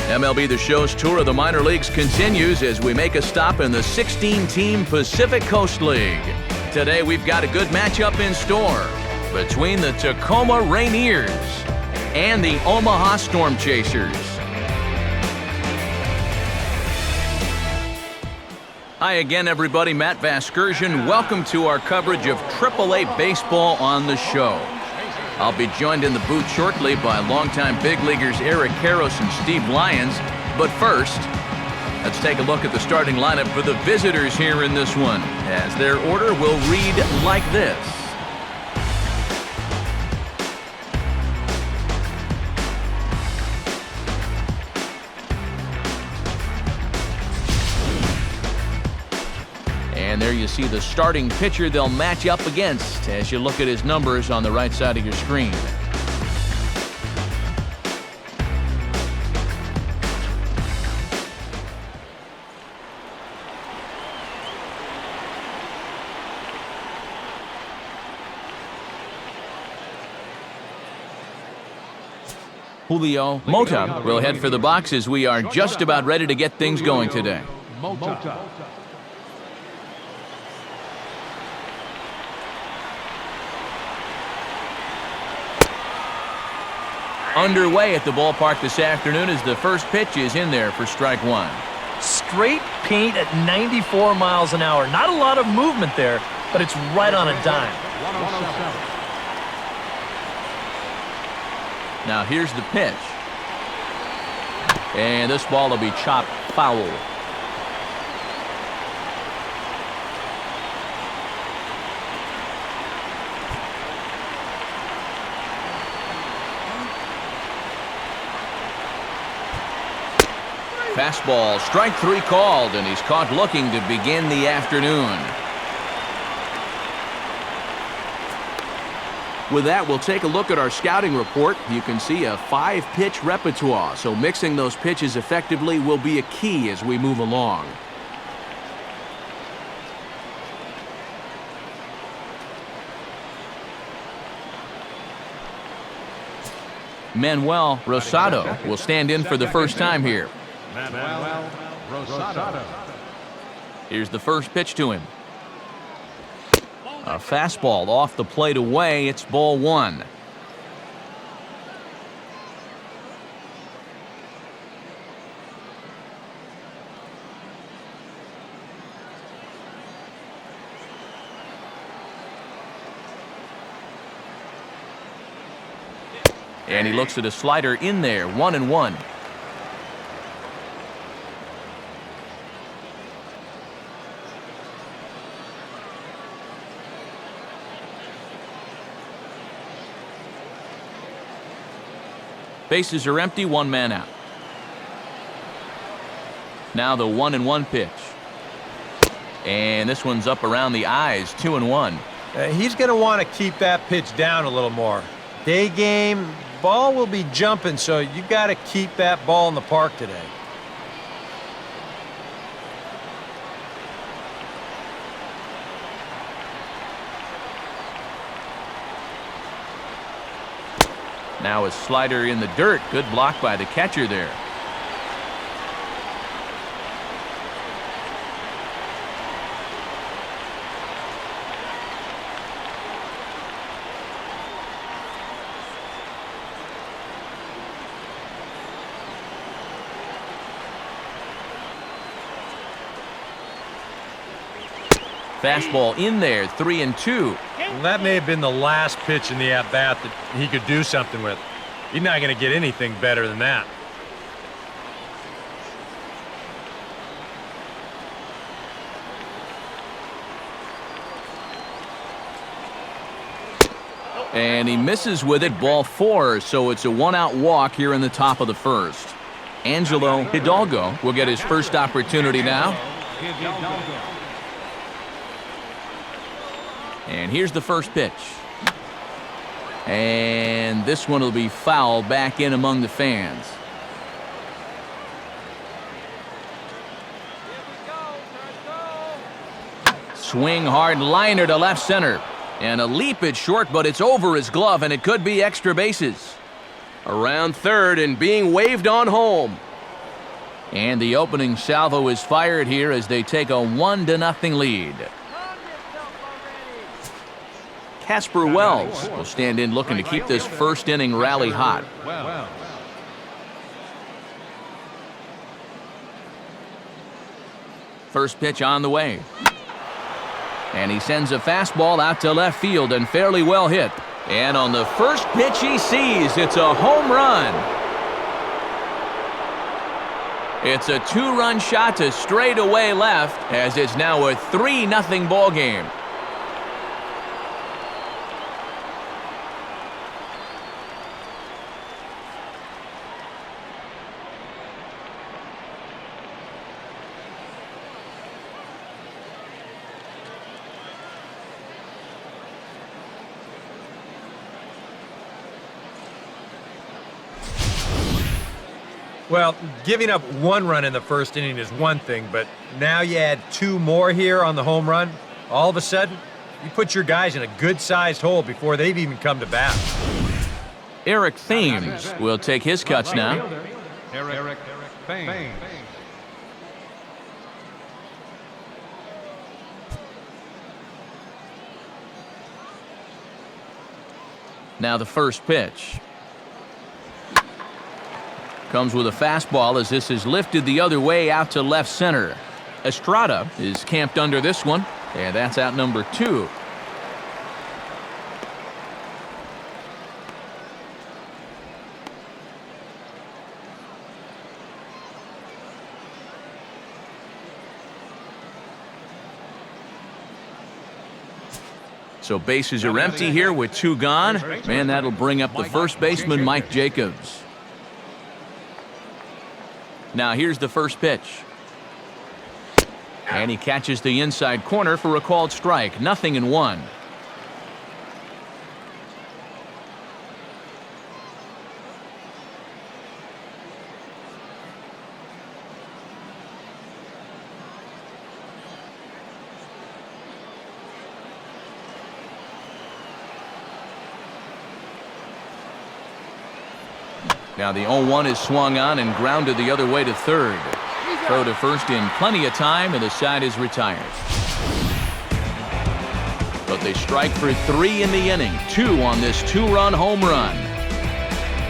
MLB The Show's tour of the minor leagues continues as we make a stop in the 16-team Pacific Coast League. Today we've got a good matchup in store between the Tacoma Rainiers and the Omaha Storm Chasers. Hi again, everybody. Matt Vasgersian. Welcome to our coverage of AAA baseball on the show. I'll be joined in the booth shortly by longtime big leaguers Eric Karros and Steve Lyons. But first, let's take a look at the starting lineup for the visitors here in this one, as their order will read like this. And there you see the starting pitcher they'll match up against as you look at his numbers on the right side of your screen. Julio Mota will head for the box as we are just about ready to get things going today. Underway at the ballpark this afternoon as the first pitch is in there for strike one. Straight paint at 94 miles an hour. Not a lot of movement there, but it's right on a dime. Now here's the pitch. And this ball will be chopped foul. Fastball, strike three called, and he's caught looking to begin the afternoon. With that, we'll take a look at our scouting report. You can see a 5-pitch repertoire, so mixing those pitches effectively will be a key as we move along. Manuel Rosado will stand in for the first time here. Manuel Rosado. Here's the first pitch to him. A fastball off the plate away. It's ball one. And he looks at a slider in there, 1-1. Bases are empty, one man out. Now the 1-1 pitch. And this one's up around the eyes, 2-1. He's going to want to keep that pitch down a little more. Day game, ball will be jumping, so you got to keep that ball in the park today. Now a slider in the dirt. Good block by the catcher there. Fastball in there, 3-2. Well, that may have been the last pitch in the at-bat that he could do something with. He's not going to get anything better than that. And he misses with it, ball four, so it's a one-out walk here in the top of the first. Angelo Hidalgo will get his first opportunity now. And here's the first pitch. And this one will be foul back in among the fans. Swing hard liner to left center. And a leap at short, but it's over his glove, and it could be extra bases. Around third and being waved on home. And the opening salvo is fired here as they take a 1-0 lead. Casper Wells will stand in looking to keep this first inning rally hot. First pitch on the way. And he sends a fastball out to left field and fairly well hit. And on the first pitch he sees, it's a home run. It's a 2-run shot to straightaway left as it's now a 3-0 ball game. Well, giving up 1 run in the first inning is one thing, but now you add 2 more here on the home run. All of a sudden, you put your guys in a good-sized hole before they've even come to bat. Eric Thames will take his cuts now. Eric Thames. Now the first pitch. Comes with a fastball as this is lifted the other way out to left center. Estrada is camped under this one, and that's out number 2. So bases are empty here with 2 gone. Man, that'll bring up the first baseman, Mike Jacobs. Now here's the first pitch. And he catches the inside corner for a called strike. 0-1. Now the 0-1 is swung on and grounded the other way to third. Throw to first in plenty of time, and the side is retired. But they strike for 3 in the inning. 2 on this 2-run home run.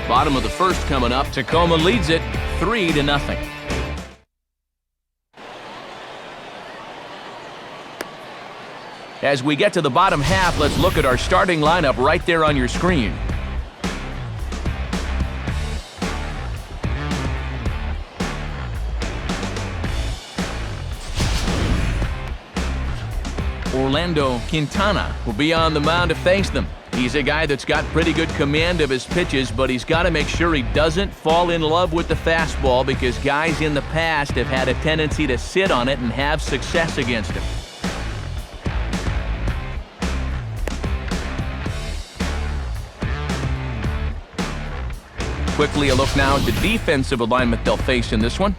Bottom of the first coming up. Tacoma leads it 3-0. As we get to the bottom half, let's look at our starting lineup right there on your screen. Orlando Quintana will be on the mound to face them. He's a guy that's got pretty good command of his pitches, but he's got to make sure he doesn't fall in love with the fastball because guys in the past have had a tendency to sit on it and have success against him. Quickly a look now at the defensive alignment they'll face in this one.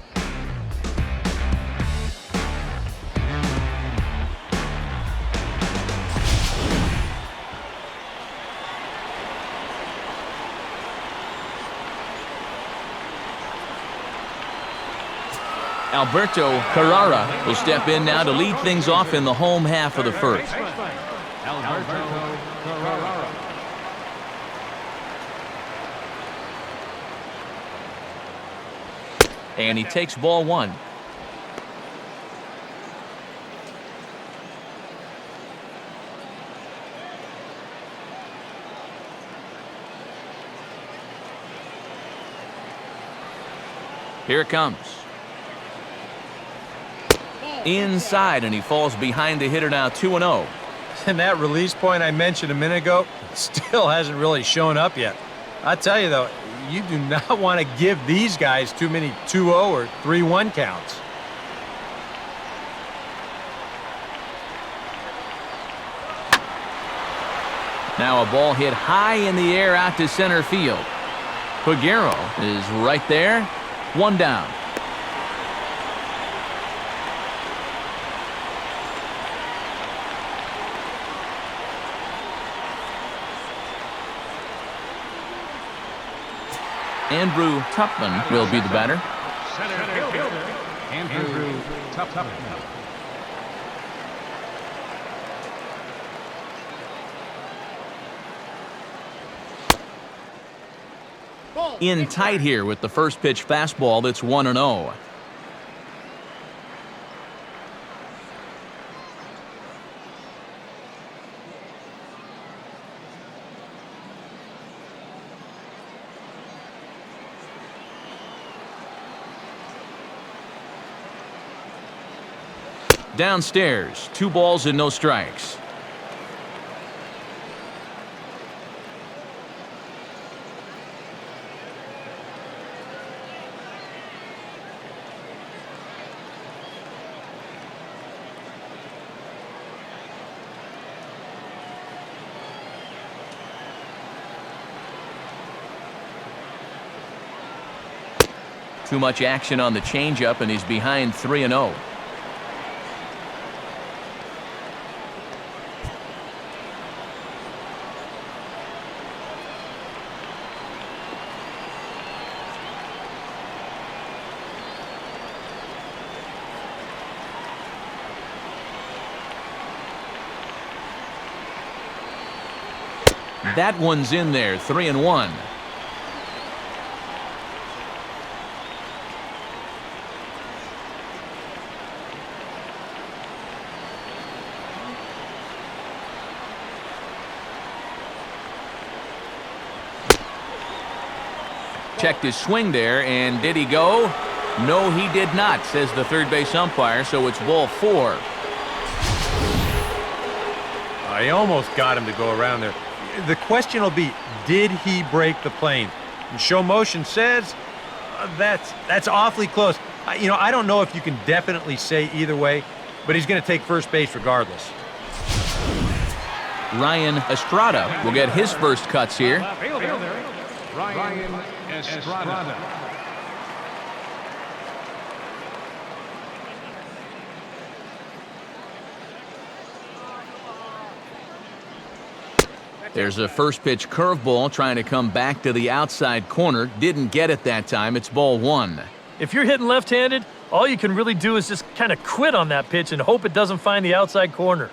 Alberto Carrara will step in now to lead things off in the home half of the first. Alberto Carrara. And he takes ball 1. Here it comes. Inside, and he falls behind the hitter now 2-0. And that release point I mentioned a minute ago still hasn't really shown up yet. I tell you, though, you do not want to give these guys too many 2-0 or 3-1 counts. Now a ball hit high in the air out to center field. Peguero is right there. 1 down. Andrew Tupman will be the batter. Center fielder, Andrew Tupman. In tight here with the first pitch fastball that's 1-0. Downstairs, 2 balls and no strikes. Too much action on the changeup, and he's behind 3-0. That one's in there, 3-1. Checked his swing there, and did he go? No, he did not, says the third base umpire, so it's ball 4. I almost got him to go around there. The question will be, did he break the plane? And show motion says that's awfully close. I don't know if you can definitely say either way, but he's going to take first base regardless. Ryan Estrada will get his first cuts here. Ryan Estrada. There's a first pitch curveball trying to come back to the outside corner. Didn't get it that time. It's ball 1. If you're hitting left-handed, all you can really do is just kind of quit on that pitch and hope it doesn't find the outside corner.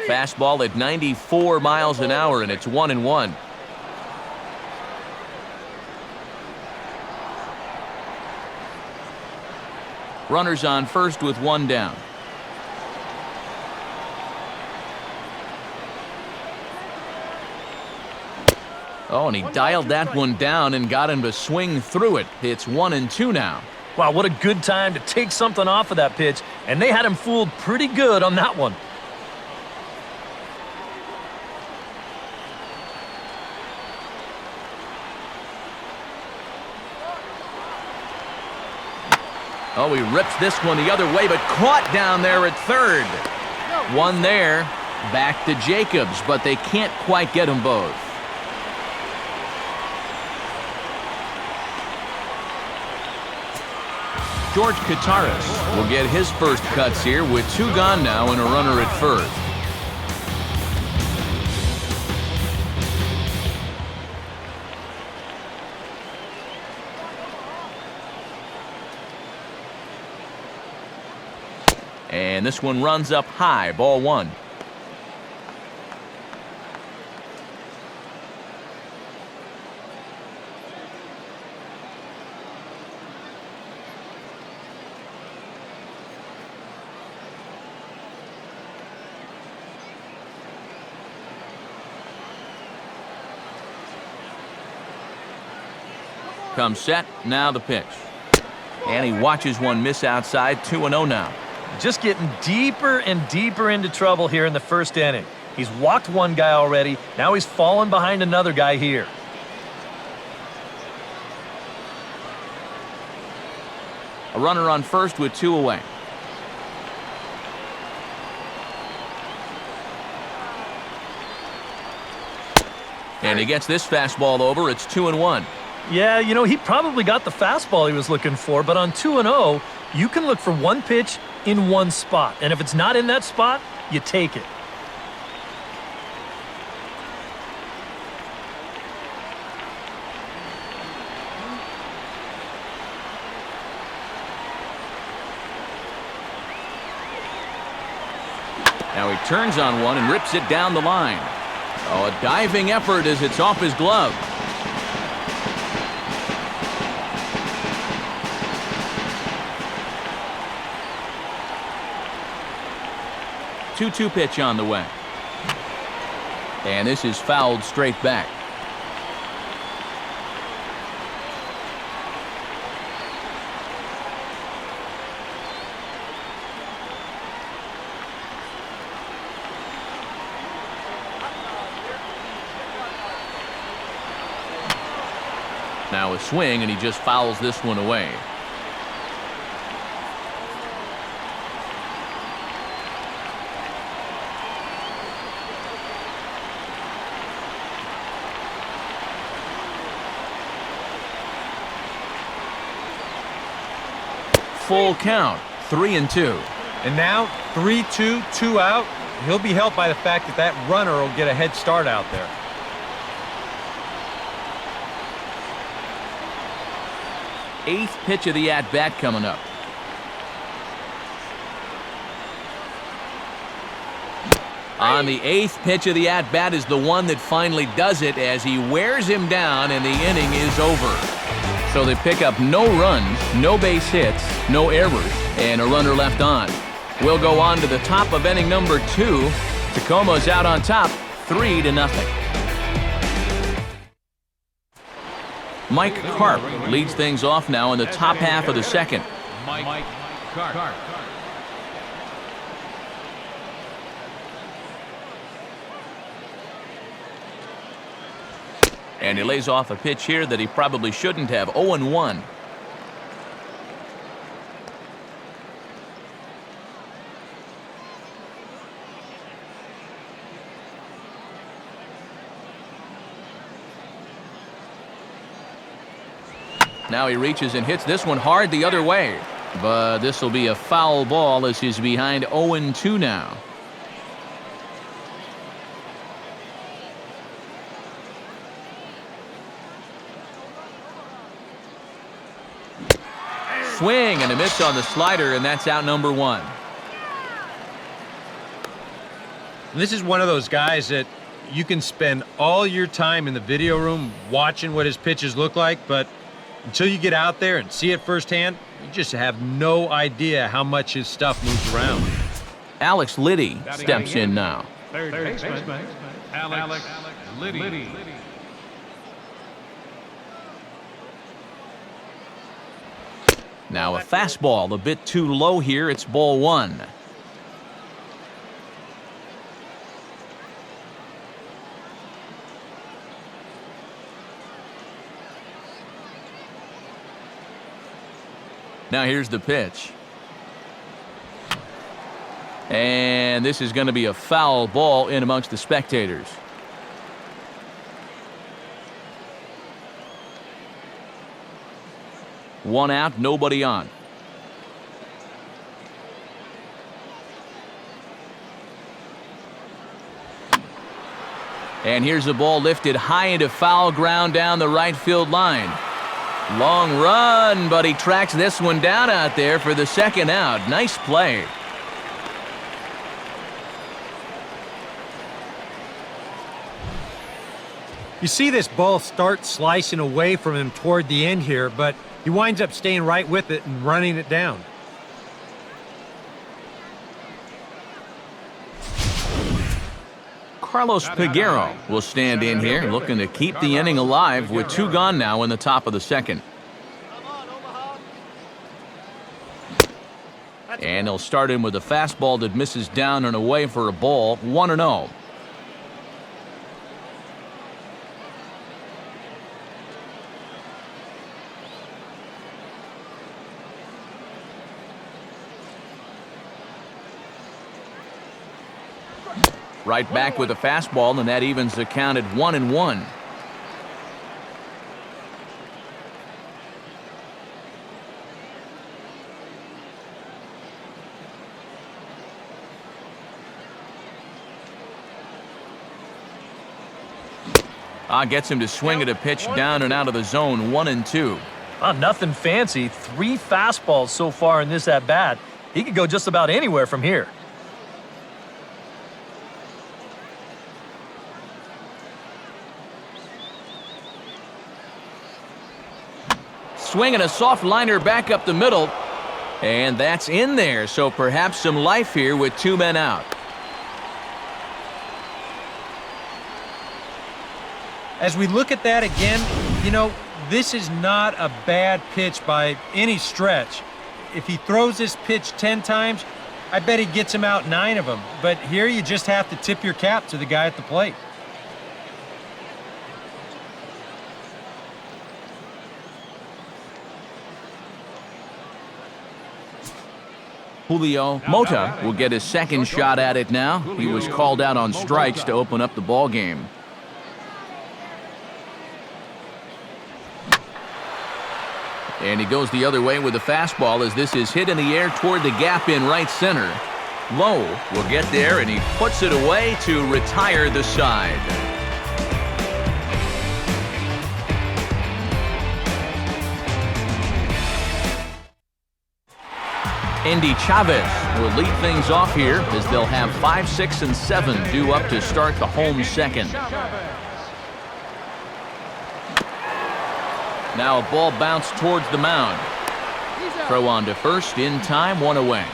Fastball at 94 miles an hour, and it's 1-1. Runners on first with 1 down. Oh, and he dialed that one down and got him to swing through it. It's 1-2 now. Wow, what a good time to take something off of that pitch, and they had him fooled pretty good on that one. Oh, he rips this one the other way, but caught down there at third. One there, back to Jacobs, but they can't quite get them both. George Kataris will get his first cuts here with 2 gone now and a runner at first. And this one runs up high, ball 1. Comes set, now the pitch. And he watches one miss outside, 2-0 now. Just getting deeper and deeper into trouble here in the first inning. He's walked one guy already. Now he's fallen behind another guy here. A runner on first with 2 away. And he gets this fastball over. It's 2-1. Yeah, he probably got the fastball he was looking for, but on 2-0, You can look for one pitch in one spot, and if it's not in that spot, you take it. Now he turns on one and rips it down the line. Oh, a diving effort as it's off his glove. Two-two pitch on the way. And this is fouled straight back. Now a swing, and he just fouls this one away. Full count, 3-2. And now 3-2, 2 out. He'll be helped by the fact that that runner will get a head start out there. Eighth pitch of the at-bat coming up. On the eighth pitch of the at-bat is the one that finally does it as he wears him down and the inning is over. So they pick up no runs, no base hits, no errors, and a runner left on. We'll go on to the top of inning number 2. Tacoma's out on top, 3-0. Mike Karp leads things off now in the top half of the second. Mike Karp. And he lays off a pitch here that he probably shouldn't have. 0-1. Now he reaches and hits this one hard the other way. But this will be a foul ball as he's behind 0-2 now. Swing and a miss on the slider, and that's out number 1. This is one of those guys that you can spend all your time in the video room watching what his pitches look like, but until you get out there and see it firsthand, you just have no idea how much his stuff moves around. Alex Liddy steps in now. Third baseman, Alex Liddy. Now a fastball a bit too low here. It's ball 1. Now here's the pitch. And this is going to be a foul ball in amongst the spectators. One out, nobody on. And here's a ball lifted high into foul ground down the right field line. Long run, but he tracks this one down out there for the second out. Nice play. You see this ball start slicing away from him toward the end here, but he winds up staying right with it and running it down. Carlos Peguero will stand in here looking to keep the inning alive with 2 gone now in the top of the second. And he'll start in with a fastball that misses down and away for a ball. 1-0. Right back with a fastball, and that evens the count at 1-1. Gets him to swing at a pitch down and out of the zone, 1-2. Nothing fancy. 3 fastballs so far in this at-bat. He could go just about anywhere from here. Swinging a soft liner back up the middle. And that's in there, so perhaps some life here with 2 men out. As we look at that again, you know, this is not a bad pitch by any stretch. If he throws this pitch 10 times, I bet he gets him out 9 of them. But here you just have to tip your cap to the guy at the plate. Julio Mota will get his second shot at it now. He was called out on strikes to open up the ball game. And he goes the other way with a fastball as this is hit in the air toward the gap in right center. Lowe will get there, and he puts it away to retire the side. Andy Chavez will lead things off here as they'll have 5, 6, and 7 due up to start the home second. Now a ball bounced towards the mound. Throw on to first in time, 1 away.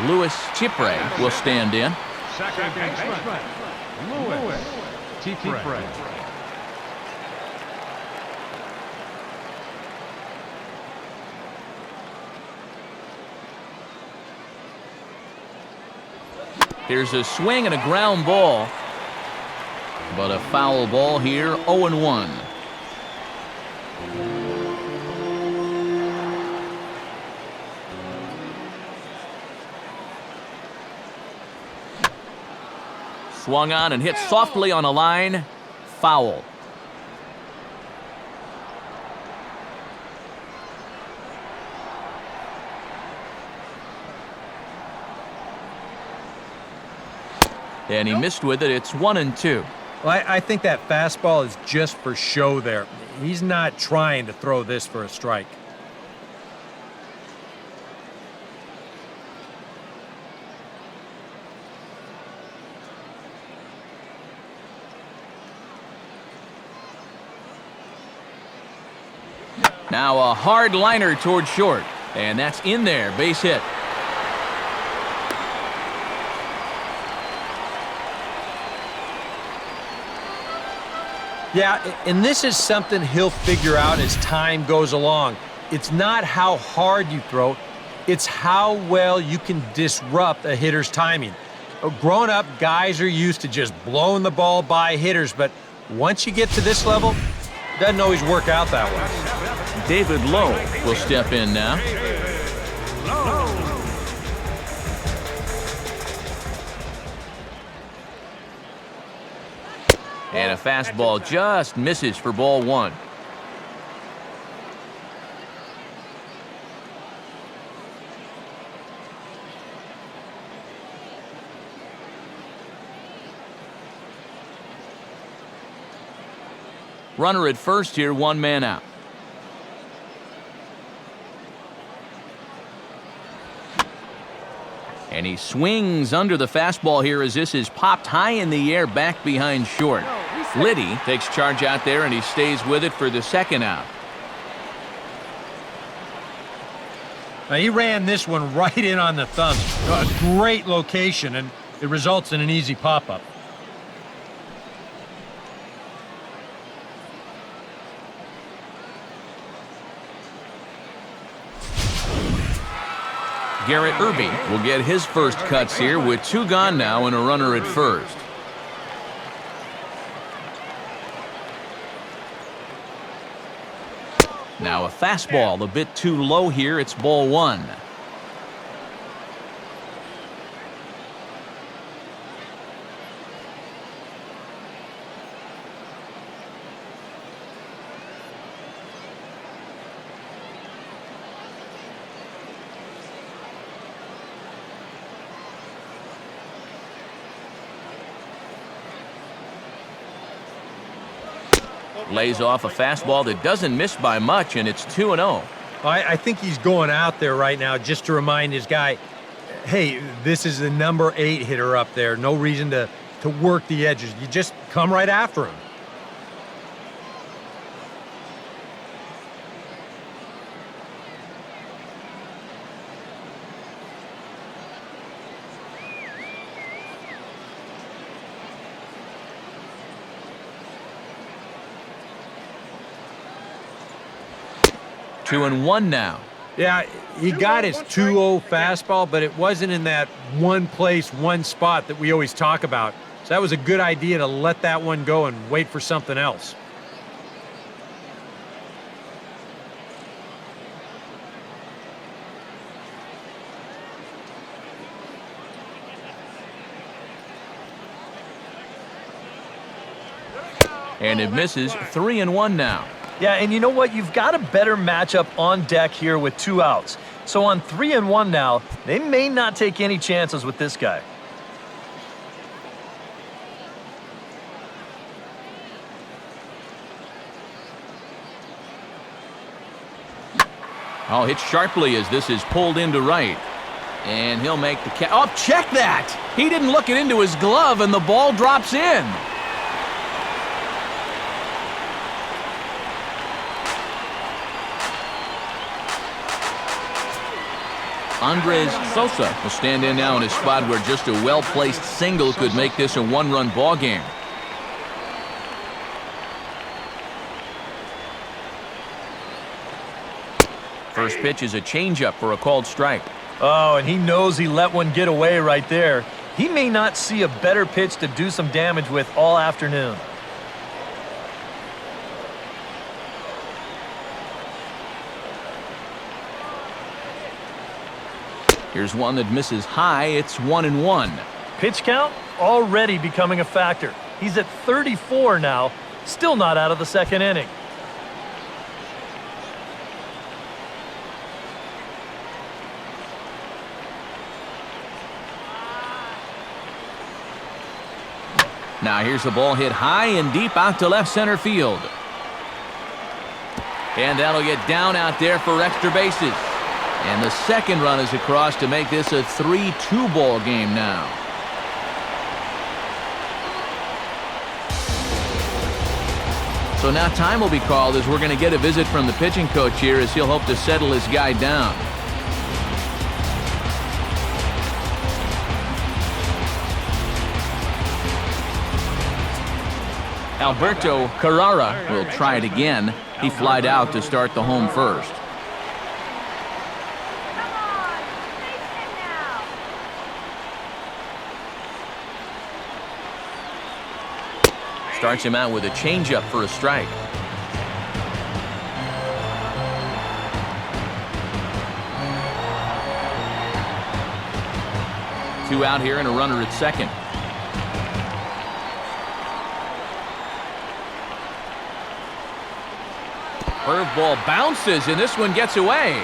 Luis Chipre will stand in. Second baseman, Luis Chipre. Here's a swing and a ground ball. But a foul ball here, 0-1. Swung on and hit softly on a line. Foul. And he missed with it. It's 1-2. Well, I think that fastball is just for show there. He's not trying to throw this for a strike. Now a hard liner toward short. And that's in there. Base hit. Yeah, and this is something he'll figure out as time goes along. It's not how hard you throw, it's how well you can disrupt a hitter's timing. Growing up, guys are used to just blowing the ball by hitters, but once you get to this level, it doesn't always work out that way. David Lowe will step in now. And a fastball just misses for ball 1. Runner at first here, 1 man out. And he swings under the fastball here as this is popped high in the air back behind short. Liddy takes charge out there, and he stays with it for the second out. Now, he ran this one right in on the thumb. A great location, and it results in an easy pop-up. Garrett Irby will get his first cuts here with 2 gone now and a runner at first. Now a fastball a bit too low here. It's ball 1. Lays off a fastball that doesn't miss by much, and it's 2-0. I think he's going out there right now just to remind his guy, hey, this is the number 8 hitter up there. No reason to work the edges. You just come right after him. Two and one now. Yeah, he got his 2-0 fastball, but it wasn't in that one place, one spot that we always talk about. So that was a good idea to let that one go and wait for something else. And it misses. 3-1 now. Yeah, and you know what? You've got a better matchup on deck here with 2 outs. So on 3-1 now, they may not take any chances with this guy. Oh, hit sharply as this is pulled into right. And he'll make the catch. Oh, check that! He didn't look it into his glove, and the ball drops in. Andres Sosa will stand in now in a spot where just a well-placed single could make this a one-run ball game. First pitch is a changeup for a called strike. Oh, and he knows he let one get away right there. He may not see a better pitch to do some damage with all afternoon. Here's one that misses high. It's 1-1. Pitch count already becoming a factor. He's at 34 now, still not out of the second inning. Now here's the ball hit high and deep out to left center field. And that'll get down out there for extra bases. And the second run is across to make this a 3-2 ball game now. So now time will be called as we're going to get a visit from the pitching coach here as he'll hope to settle his guy down. Alberto Carrara will try it again. He flied out to start the home first. Starts him out with a changeup for a strike. Two out here and a runner at second. Curveball bounces, and this one gets away.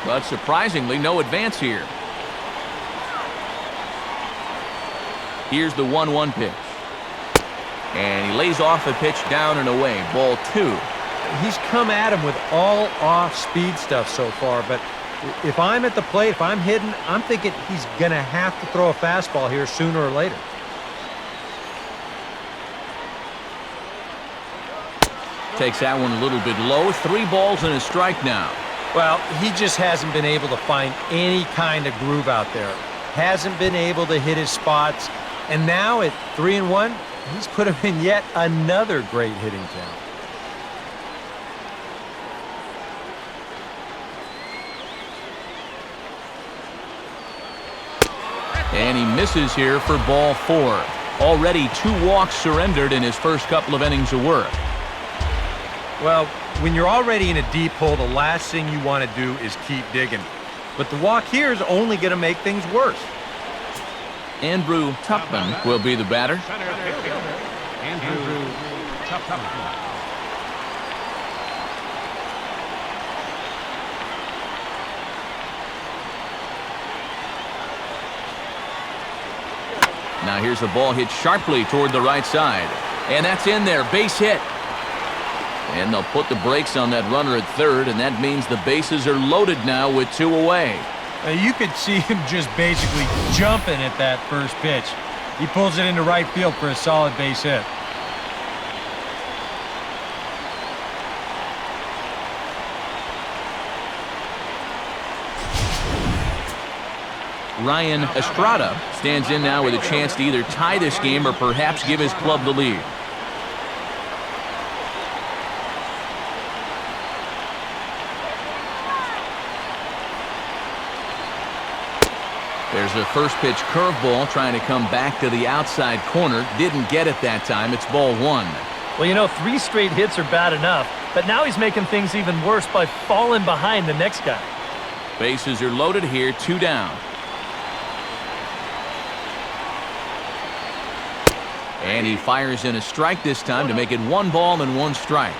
But surprisingly, no advance here. Here's the 1-1 pitch. And he lays off a pitch down and away. Ball 2. He's come at him with all off-speed stuff so far, but if I'm at the plate, if I'm hitting, I'm thinking he's going to have to throw a fastball here sooner or later. Takes that one a little bit low. 3 balls and a strike now. Well, he just hasn't been able to find any kind of groove out there. Hasn't been able to hit his spots. And now at 3-1, he's put him in yet another great hitting count. And he misses here for ball 4. Already 2 walks surrendered in his first couple of innings of work. Well, when you're already in a deep hole, the last thing you want to do is keep digging. But the walk here is only going to make things worse. Andrew Tupman will be the batter. Andrew Tupman. Now here's the ball hit sharply toward the right side. And that's in there, base hit. And they'll put the brakes on that runner at third, and that means the bases are loaded now with 2 away. You could see him just basically jumping at that first pitch. He pulls it into right field for a solid base hit. Ryan Estrada stands in now with a chance to either tie this game or perhaps give his club the lead. There's a first pitch curveball trying to come back to the outside corner. Didn't get it that time. It's ball 1. Well, you know, 3 straight hits are bad enough, but now he's making things even worse by falling behind the next guy. Bases are loaded here, 2 down. And he fires in a strike this time to make it 1 ball and 1 strike.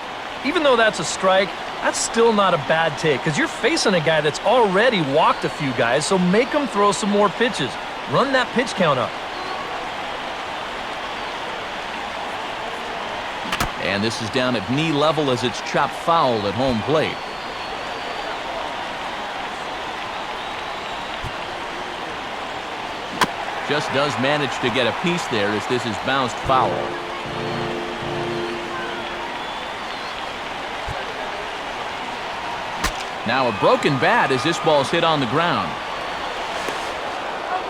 Even though that's a strike, that's still not a bad take because you're facing a guy that's already walked a few guys, so make him throw some more pitches. Run that pitch count up. And this is down at knee level as it's chopped foul at home plate. Just does manage to get a piece there as this is bounced foul. Now a broken bat as this ball's hit on the ground.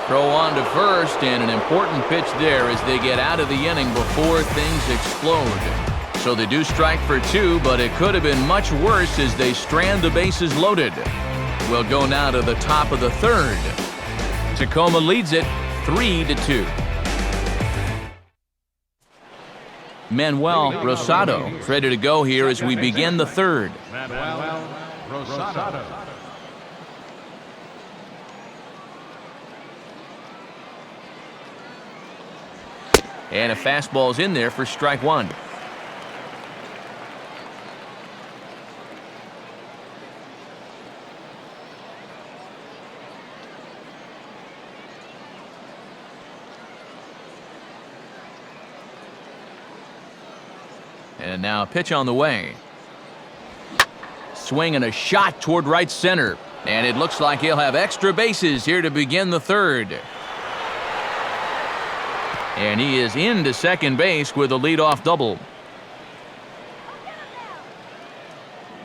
Throw on to first, and an important pitch there as they get out of the inning before things explode. So they do strike for 2, but it could have been much worse as they strand the bases loaded. We'll go now to the top of the 3rd. Tacoma leads it 3-2. Manuel Rosado ready to go here as we begin the 3rd. Manuel Rosado. And a fastball's in there for strike 1. And now a pitch on the way. Swing and a shot toward right center. And it looks like he'll have extra bases here to begin the 3rd. And he is into second base with a leadoff double.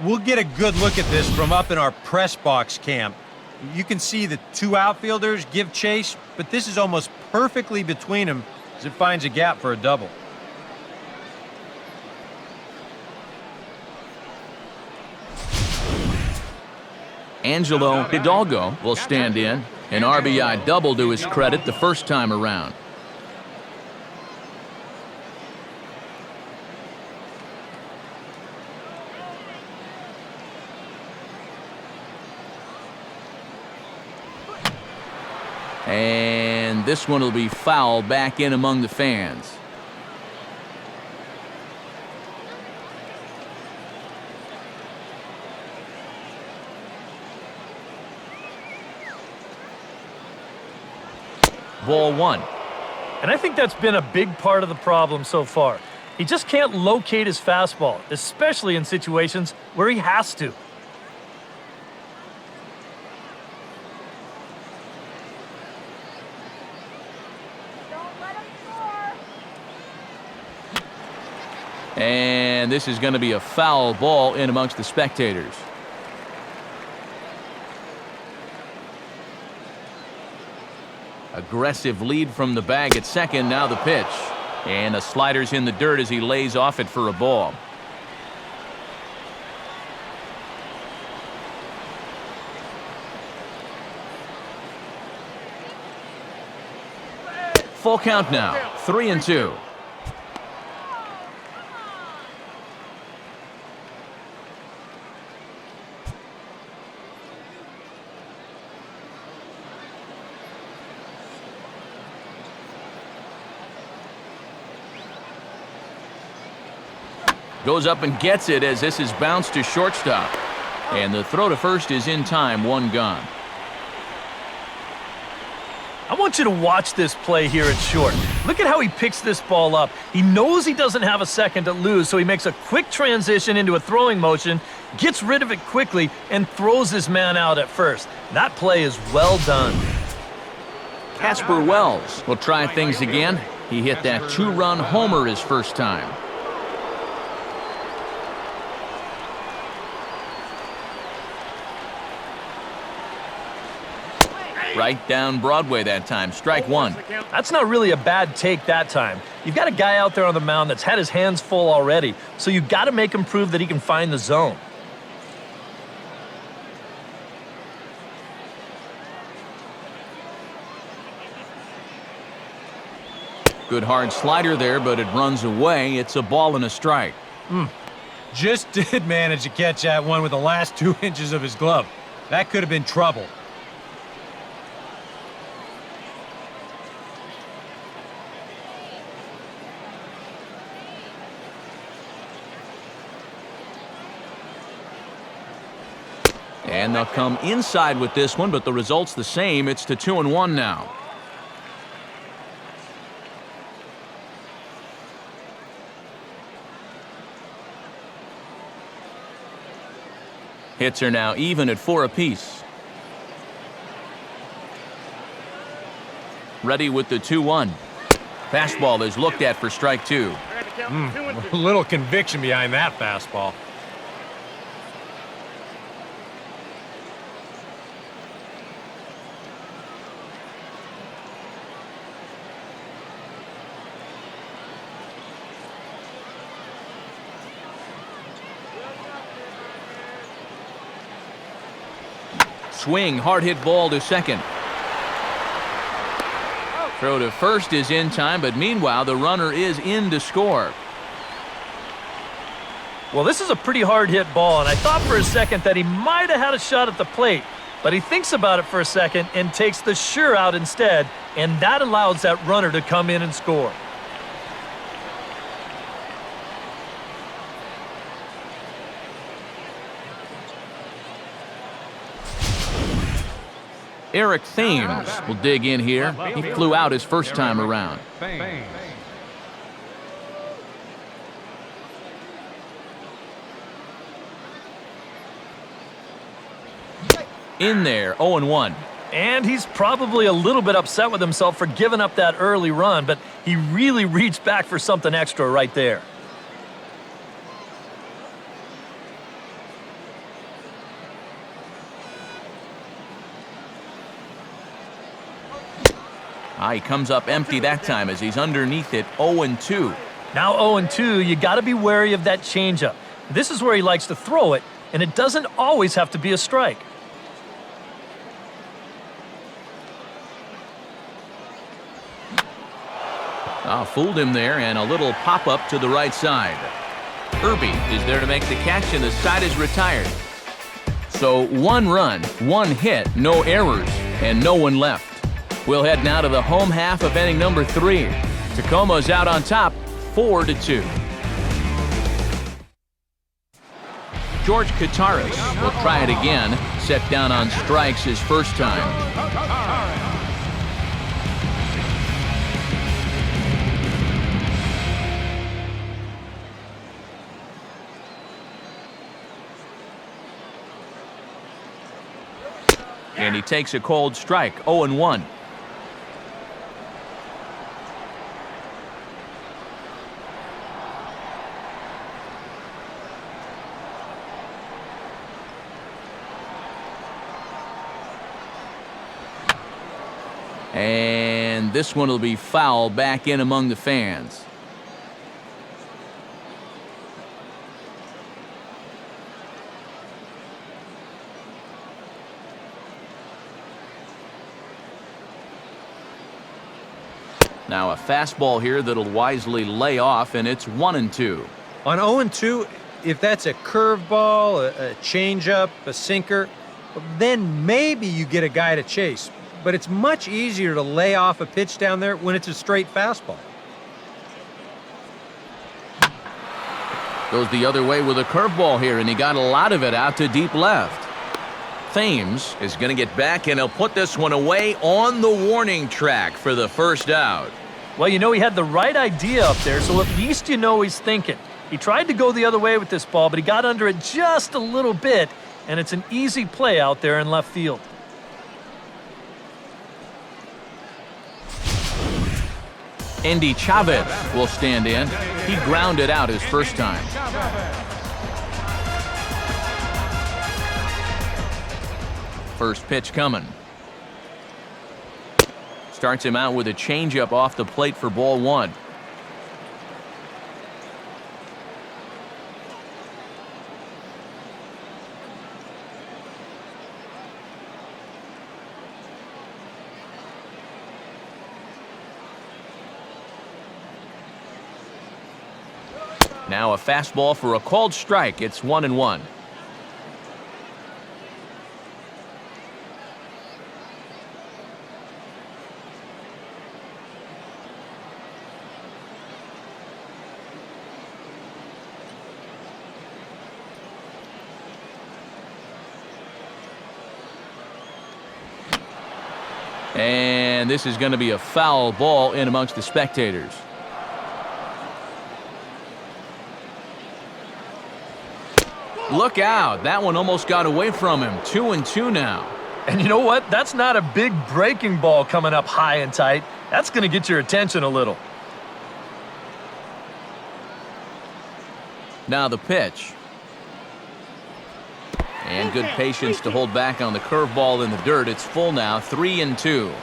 We'll get a good look at this from up in our press box cam. You can see the 2 outfielders give chase, but this is almost perfectly between them as it finds a gap for a double. Angelo Hidalgo will stand in. An RBI double to his credit the first time around. And this one will be fouled back in among the fans. Ball 1. And I think that's been a big part of the problem so far. He just can't locate his fastball, especially in situations where he has to. And this is going to be a foul ball in amongst the spectators. Aggressive lead from the bag at second. Now the pitch. And a slider's in the dirt as he lays off it for a ball. Full count now. 3-2. Goes up and gets it as this is bounced to shortstop. And the throw to first is in time, 1 gone. I want you to watch this play here at short. Look at how he picks this ball up. He knows he doesn't have a second to lose, so he makes a quick transition into a throwing motion, gets rid of it quickly, and throws his man out at first. That play is well done. Casper Wells will try things again. He hit that 2-run homer his first time. Right down Broadway that time, strike one. That's not really a bad take that time. You've got a guy out there on the mound that's had his hands full already, so you've got to make him prove that he can find the zone. Good hard slider there, but it runs away. It's a ball and a strike. Just did manage to catch that one with the last 2 inches of his glove. That could have been trouble. And they'll come inside with this one, but the result's the same. It's to 2-1 now. Hits are now even at 4 apiece. Ready with the 2-1. Fastball is looked at for strike 2. A little conviction behind that fastball. Swing, hard hit ball to second. Throw to first is in time, but meanwhile the runner is in to score. Well, this is a pretty hard hit ball, and I thought for a second that he might have had a shot at the plate, but he thinks about it for a second and takes the sure out instead, and that allows that runner to come in and score. Eric Thames will dig in here. He flew out his first time around. In there, 0-1. And he's probably a little bit upset with himself for giving up that early run, but he really reached back for something extra right there. He comes up empty that time as he's underneath it, 0-2. Now 0-2, you got to be wary of that changeup. This is where he likes to throw it, and it doesn't always have to be a strike. Fooled him there, and a little pop-up to the right side. Irby is there to make the catch, and the side is retired. So 1 run, 1 hit, no errors, and no one left. We'll head now to the home half of inning number 3. Tacoma's out on top, 4-2. George Kataris will try it again, set down on strikes his first time. And he takes a cold strike, 0-1. And this one will be foul back in among the fans. Now a fastball here that'll wisely lay off, and it's 1-2. On 0-2, if that's a curveball, a changeup, a sinker, then maybe you get a guy to chase. But it's much easier to lay off a pitch down there when it's a straight fastball. Goes the other way with a curveball here, and he got a lot of it out to deep left. Thames is going to get back, and he'll put this one away on the warning track for the first out. Well, you know, he had the right idea up there, so at least you know he's thinking. He tried to go the other way with this ball, but he got under it just a little bit, and it's an easy play out there in left field. Andy Chavez will stand in. He grounded out his first time. First pitch coming. Starts him out with a changeup off the plate for ball one. Now a fastball for a called strike. It's 1-1. And this is going to be a foul ball in amongst the spectators. Look out. That one almost got away from him. 2-2 now. And you know what? That's not a big breaking ball coming up high and tight. That's going to get your attention a little. Now the pitch. And good patience to hold back on the curveball in the dirt. It's full now, 3-2.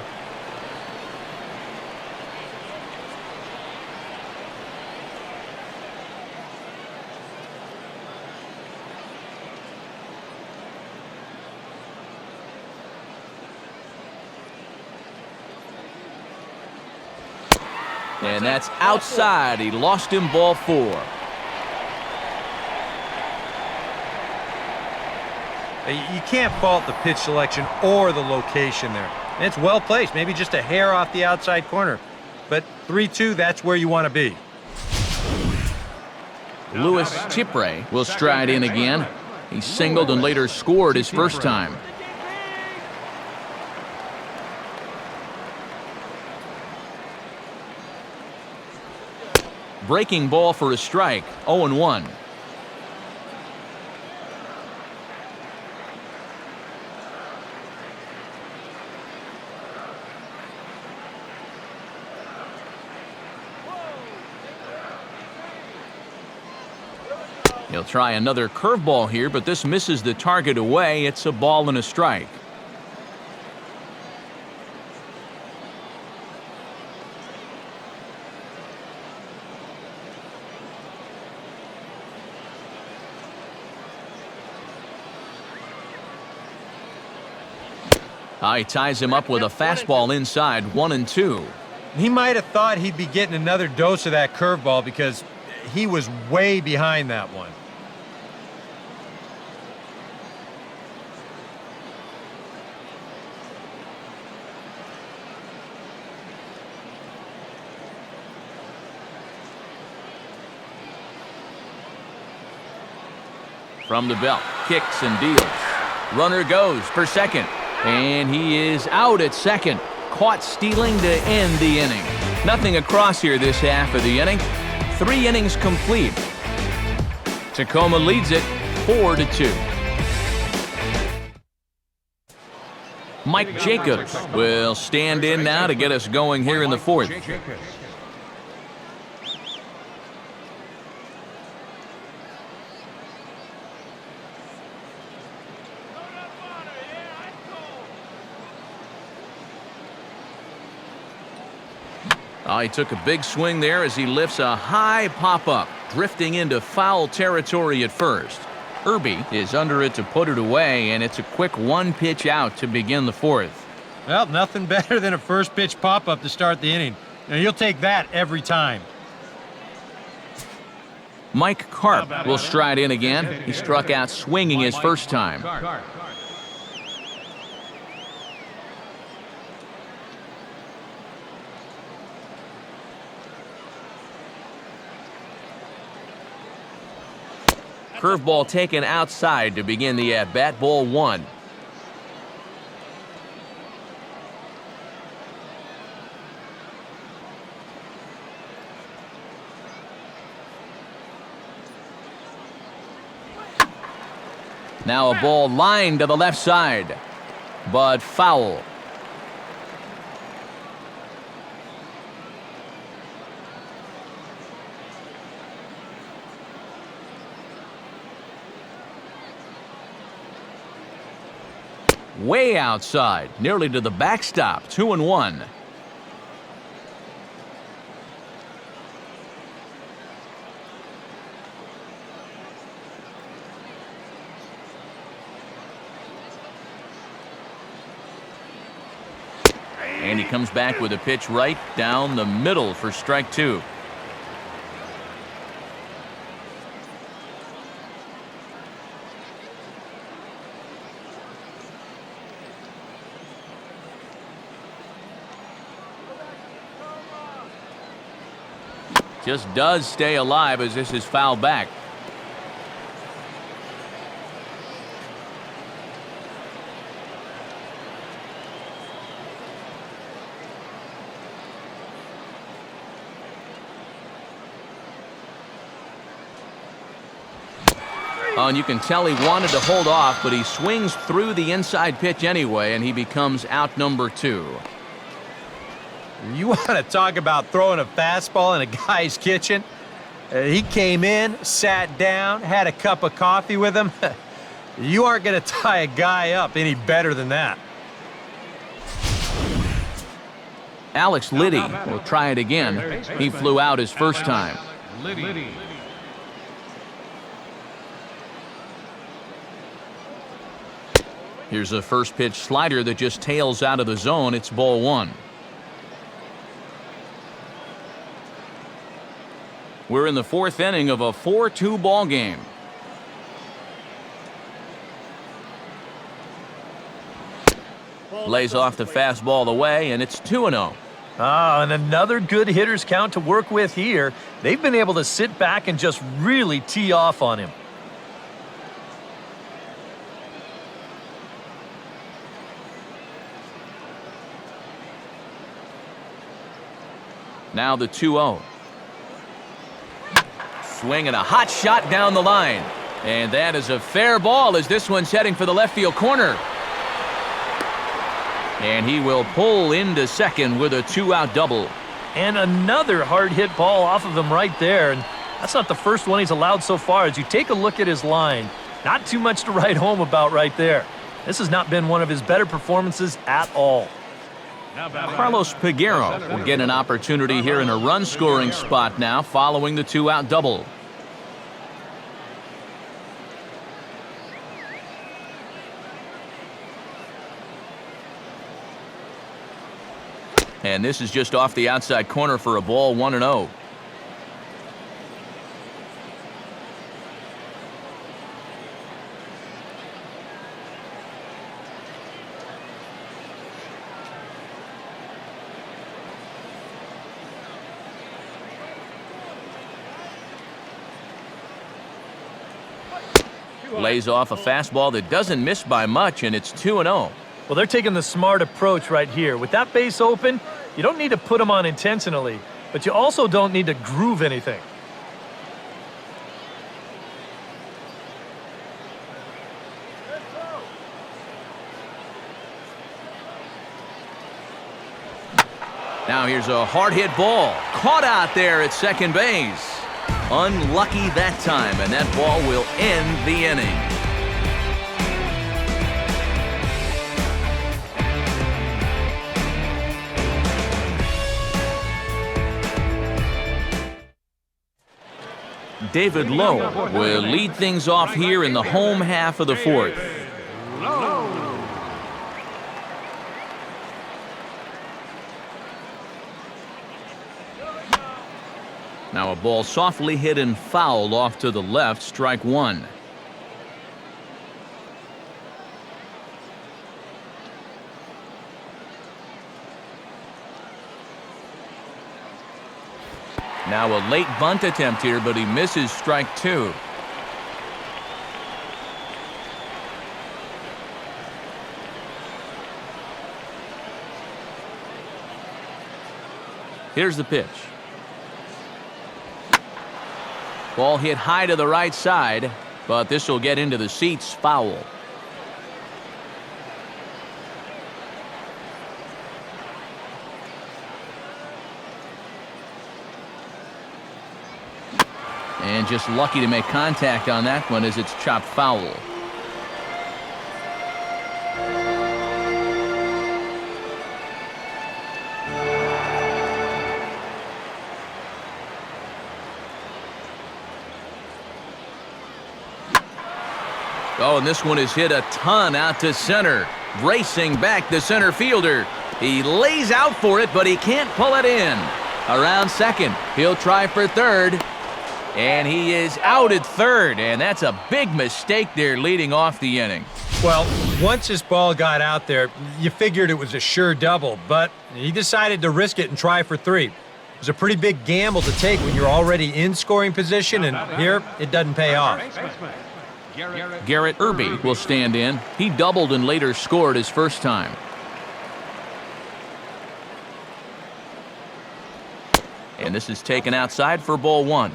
And that's outside. He lost him, ball 4. You can't fault the pitch selection or the location there. And it's well placed, maybe just a hair off the outside corner. But 3-2, that's where you want to be. Luis Chipre will stride in again. He singled and later scored his first time. Breaking ball for a strike, 0-1. He'll try another curveball here, but this misses the target away. It's a ball and a strike. He ties him up with a fastball inside, 1-2. He might have thought he'd be getting another dose of that curveball because he was way behind that one. From the belt, kicks and deals. Runner goes for second. And he is out at second. Caught stealing to end the inning. Nothing across here this half of the inning. 3 innings complete. Tacoma leads it 4-2. Mike Jacobs will stand in now to get us going here in the 4th. He took a big swing there as he lifts a high pop-up, drifting into foul territory at first. Irby is under it to put it away, and it's a quick 1-pitch out to begin the 4th. Well, nothing better than a first pitch pop-up to start the inning. Now, you'll take that every time. Mike Karp will stride in again. He struck out swinging his first time. Curveball taken outside to begin the at-bat, ball 1. Now a ball lined to the left side, but foul. Way outside, nearly to the backstop, 2-1. And he comes back with a pitch right down the middle for strike 2. Just does stay alive as this is fouled back. Oh, and you can tell he wanted to hold off, but he swings through the inside pitch anyway, and he becomes out number 2. You want to talk about throwing a fastball in a guy's kitchen? He came in, sat down, had a cup of coffee with him. You aren't going to tie a guy up any better than that. Alex Liddy will try it again. He flew out his first time. Liddy. Here's a first pitch slider that just tails out of the zone. It's ball 1. We're in the 4th inning of a 4-2 ball game. Lays off the fastball away, and it's 2-0. Ah, and another good hitter's count to work with here. They've been able to sit back and just really tee off on him. Now the 2-0. Swing and a hot shot down the line. And that is a fair ball as this one's heading for the left field corner. And he will pull into second with a 2-out double. And another hard hit ball off of him right there. And that's not the first one he's allowed so far. As you take a look at his line, not too much to write home about right there. This has not been one of his better performances at all. Carlos Peguero will get an opportunity here in a run-scoring spot now following the 2-out double. And this is just off the outside corner for a ball, 1-0. Lays off a fastball that doesn't miss by much, and it's 2-0. Well, they're taking the smart approach right here. With that base open, you don't need to put them on intentionally, but you also don't need to groove anything. Now here's a hard hit ball. Caught out there at second base. Unlucky that time, and that ball will end the inning. David Lowe will lead things off here in the home half of the 4th. Now a ball softly hit and fouled off to the left, strike 1. Now a late bunt attempt here, but he misses, strike 2. Here's the pitch. Ball hit high to the right side, but this will get into the seats, foul. And just lucky to make contact on that one as it's chopped foul. Oh, and this one is hit a ton out to center. Racing back the center fielder. He lays out for it, but he can't pull it in. Around second. He'll try for third. And he is out at third, and that's a big mistake there leading off the inning. Well, once this ball got out there, you figured it was a sure double, but he decided to risk it and try for 3. It was a pretty big gamble to take when you're already in scoring position, and here it doesn't pay off. Garrett Irby will stand in. He doubled and later scored his first time. And this is taken outside for ball 1.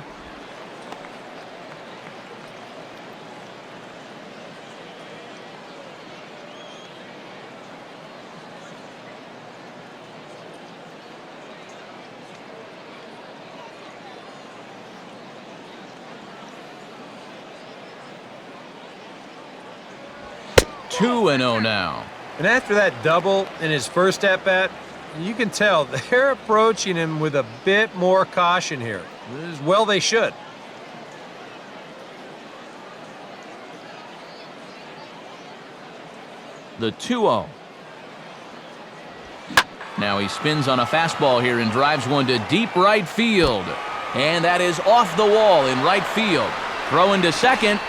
Two and 0 now. And after that double in his first at-bat, you can tell they're approaching him with a bit more caution here. As well they should. The 2-0. Now he spins on a fastball here and drives one to deep right field. And that is off the wall in right field. Throwing to second.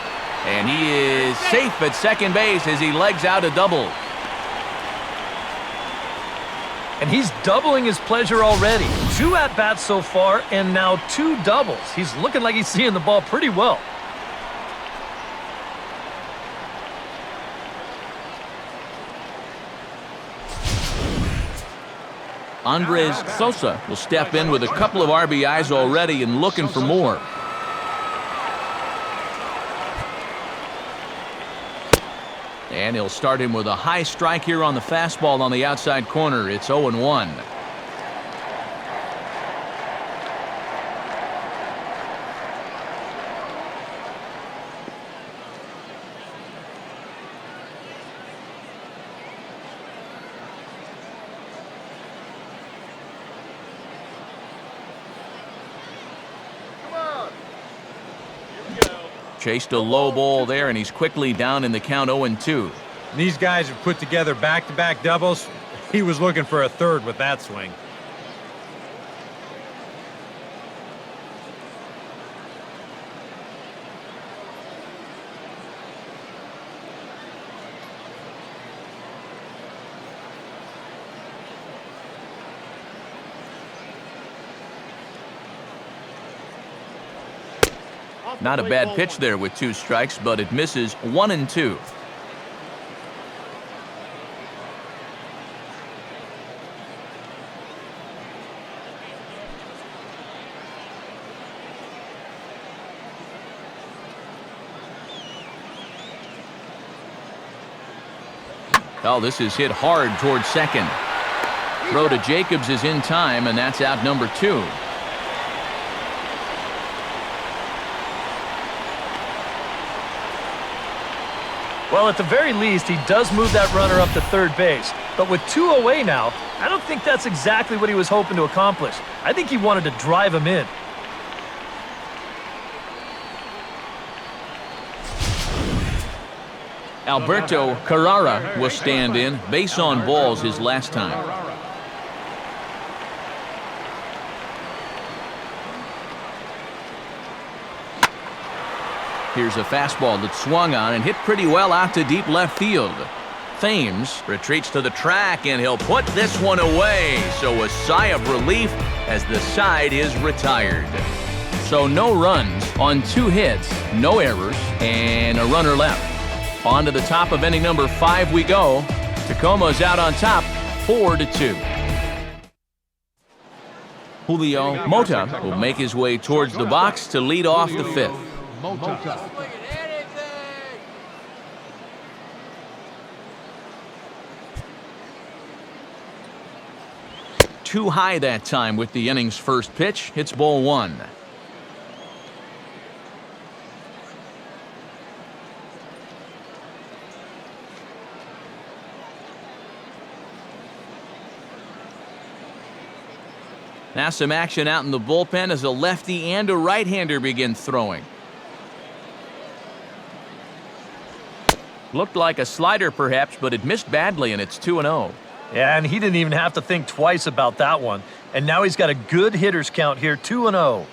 And he is safe at second base as he legs out a double. And he's doubling his pleasure already. 2 at-bats so far, and now 2 doubles. He's looking like he's seeing the ball pretty well. Andres Sosa will step in with a couple of RBIs already and looking for more. And he'll start him with a high strike here on the fastball on the outside corner. It's 0-1. Chased a low ball there, and he's quickly down in the count 0-2. These guys have put together back-to-back doubles. He was looking for a third with that swing. Not a bad pitch there with 2 strikes, but it misses 1-2. Oh, this is hit hard towards second. Throw to Jacobs is in time, and that's out number 2. Well, at the very least, he does move that runner up to third base. But with 2 away now, I don't think that's exactly what he was hoping to accomplish. I think he wanted to drive him in. Alberto Carrara will stand in. Base on balls his last time. Here's a fastball that swung on and hit pretty well out to deep left field. Thames retreats to the track, and he'll put this one away. So a sigh of relief as the side is retired. So no runs on 2 hits, no errors, and a runner left. On to the top of inning number 5 we go. Tacoma's out on top, 4-2. Julio Mota will make his way towards the box to lead off the 5th. too high that time with the inning's first pitch. It's ball one. Now some action out in the bullpen as a lefty and a right-hander begin throwing. Looked like a slider perhaps, but it missed badly, and it's 2-0. Yeah, and he didn't even have to think twice about that one. And now he's got a good hitters count here, 2-0.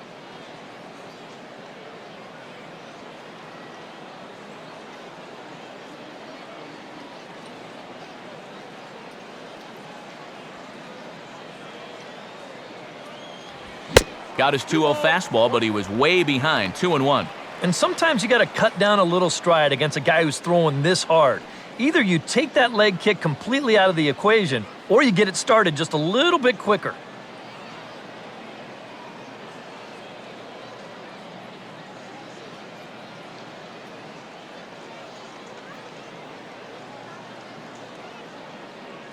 Got his 2-0 fastball, but he was way behind, 2-1. And sometimes you got to cut down a little stride against a guy who's throwing this hard. Either you take that leg kick completely out of the equation, or you get it started just a little bit quicker.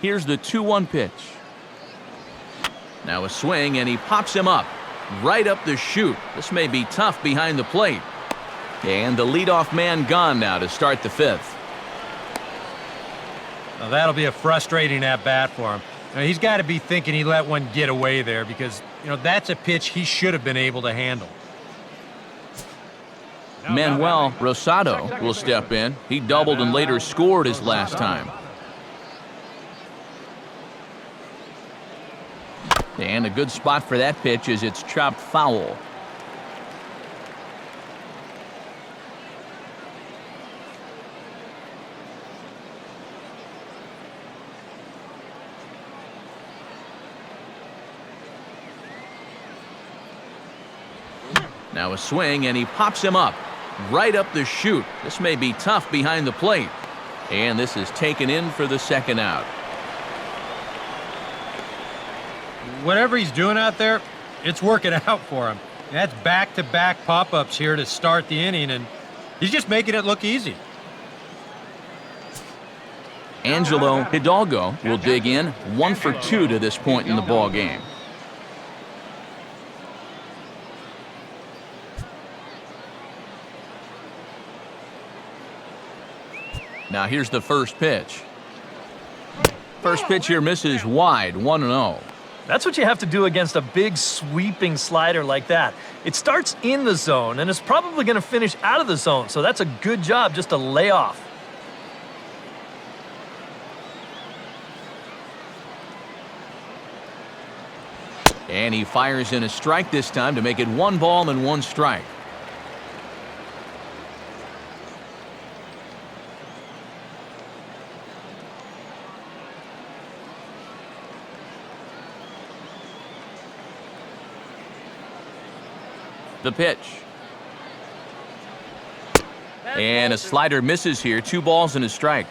Here's the 2-1 pitch. Now a swing, and he pops him up. Right up the chute. This may be tough behind the plate. And the leadoff man gone now to start the fifth. Now that'll be a frustrating at-bat for him. Now, he's got to be thinking he let one get away there because, that's a pitch he should have been able to handle. Manuel Rosado will step in. He doubled and later scored his last time. And a good spot for that pitch as it's chopped foul. Now a swing, and he pops him up. Right up the chute. This may be tough behind the plate. And this is taken in for the second out. Whatever he's doing out there, it's working out for him. That's back-to-back pop-ups here to start the inning, and he's just making it look easy. Angelo Hidalgo will dig in, 1 for 2 to this point in the ball game. Now here's the first pitch. First pitch here misses wide, 1-0. That's what you have to do against a big sweeping slider like that. It starts in the zone, and it's probably going to finish out of the zone, so that's a good job just to lay off. And he fires in a strike this time to make it 1 ball and 1 strike. The pitch. And a slider misses here. 2 balls and a strike.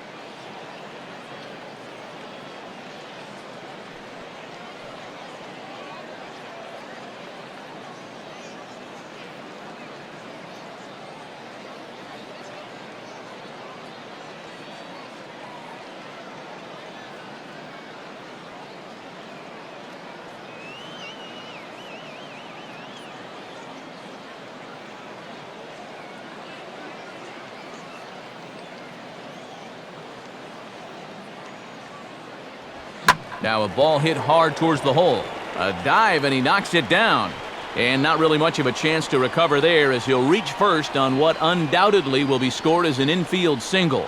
Now a ball hit hard towards the hole. A dive, and he knocks it down. And not really much of a chance to recover there as he'll reach first on what undoubtedly will be scored as an infield single.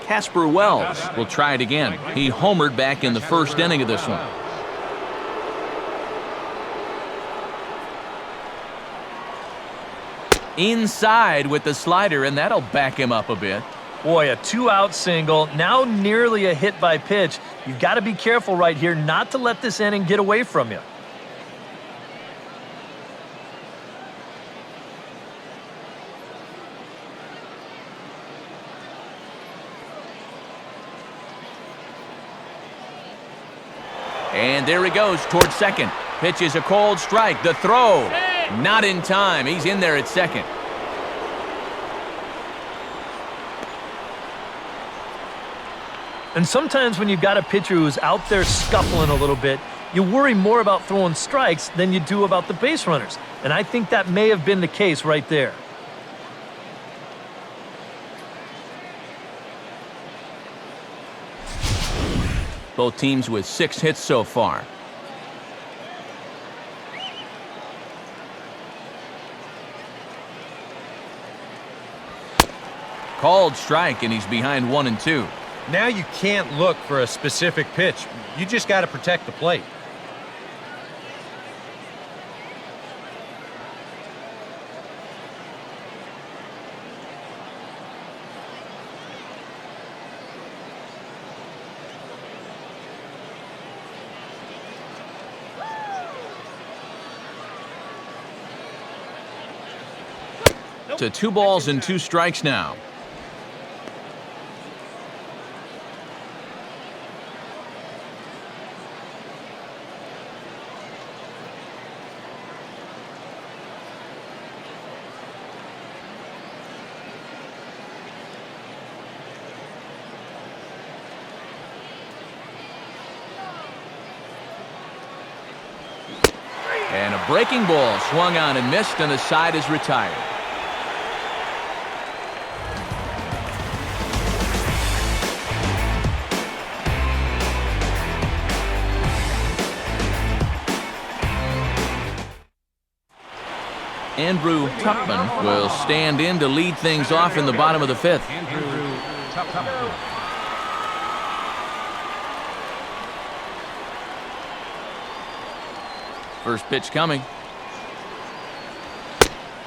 Casper Wells will try it again. He homered back in the first inning of this one. Inside with the slider, and that'll back him up a bit. Boy, a 2-out single, now nearly a hit by pitch. You've got to be careful right here not to let this inning get away from you. And there he goes towards second. Pitch is a cold strike. The throw, not in time. He's in there at second. And sometimes when you've got a pitcher who's out there scuffling a little bit, you worry more about throwing strikes than you do about the base runners. And I think that may have been the case right there. Both teams with 6 hits so far. Called strike, and he's behind 1-2. Now you can't look for a specific pitch. You just got to protect the plate. To 2 balls and 2 strikes now. And a breaking ball swung on and missed, and the side is retired. Andrew Tupman will stand in to lead things off in the bottom of the 5th. First pitch coming.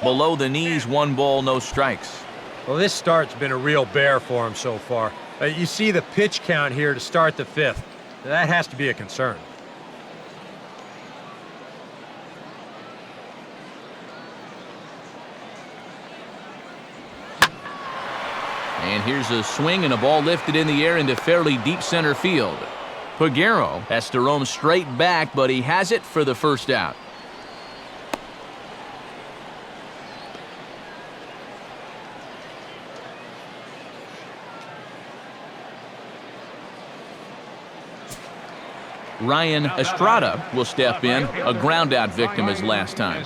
Below the knees, 1 ball, no strikes. Well, this start's been a real bear for him so far. You see the pitch count here to start the 5th. That has to be a concern. And here's a swing and a ball lifted in the air into fairly deep center field. Peguero has to roam straight back, but he has it for the first out. Ryan Estrada will step in, a ground-out victim as last time.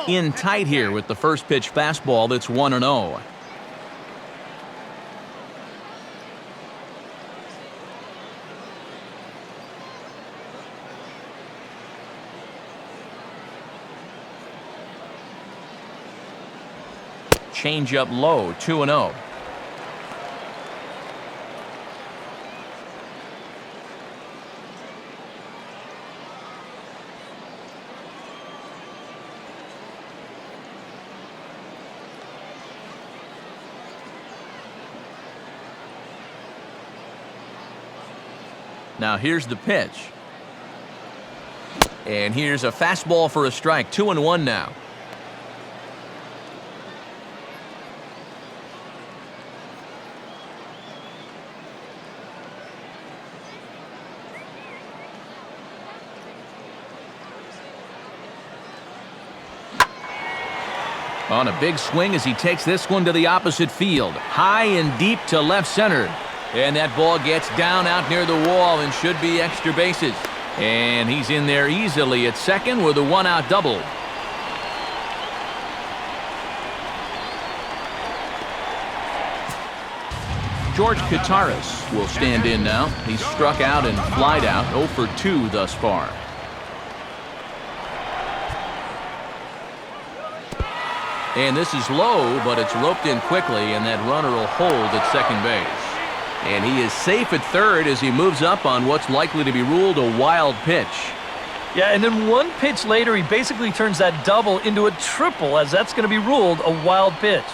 In tight here with the first pitch fastball that's 1-0. Change up low, 2-0. Now here's the pitch. And here's a fastball for a strike. 2-1 now. On a big swing as he takes this one to the opposite field. High and deep to left center. And that ball gets down out near the wall and should be extra bases. And he's in there easily at second with a 1-out double. George Kataris will stand in now. He's struck out and flied out, 0 for 2 thus far. And this is low, but it's roped in quickly, and that runner will hold at second base. And he is safe at third as he moves up on what's likely to be ruled a wild pitch. Yeah, and then 1 pitch later, he basically turns that double into a triple, as that's going to be ruled a wild pitch.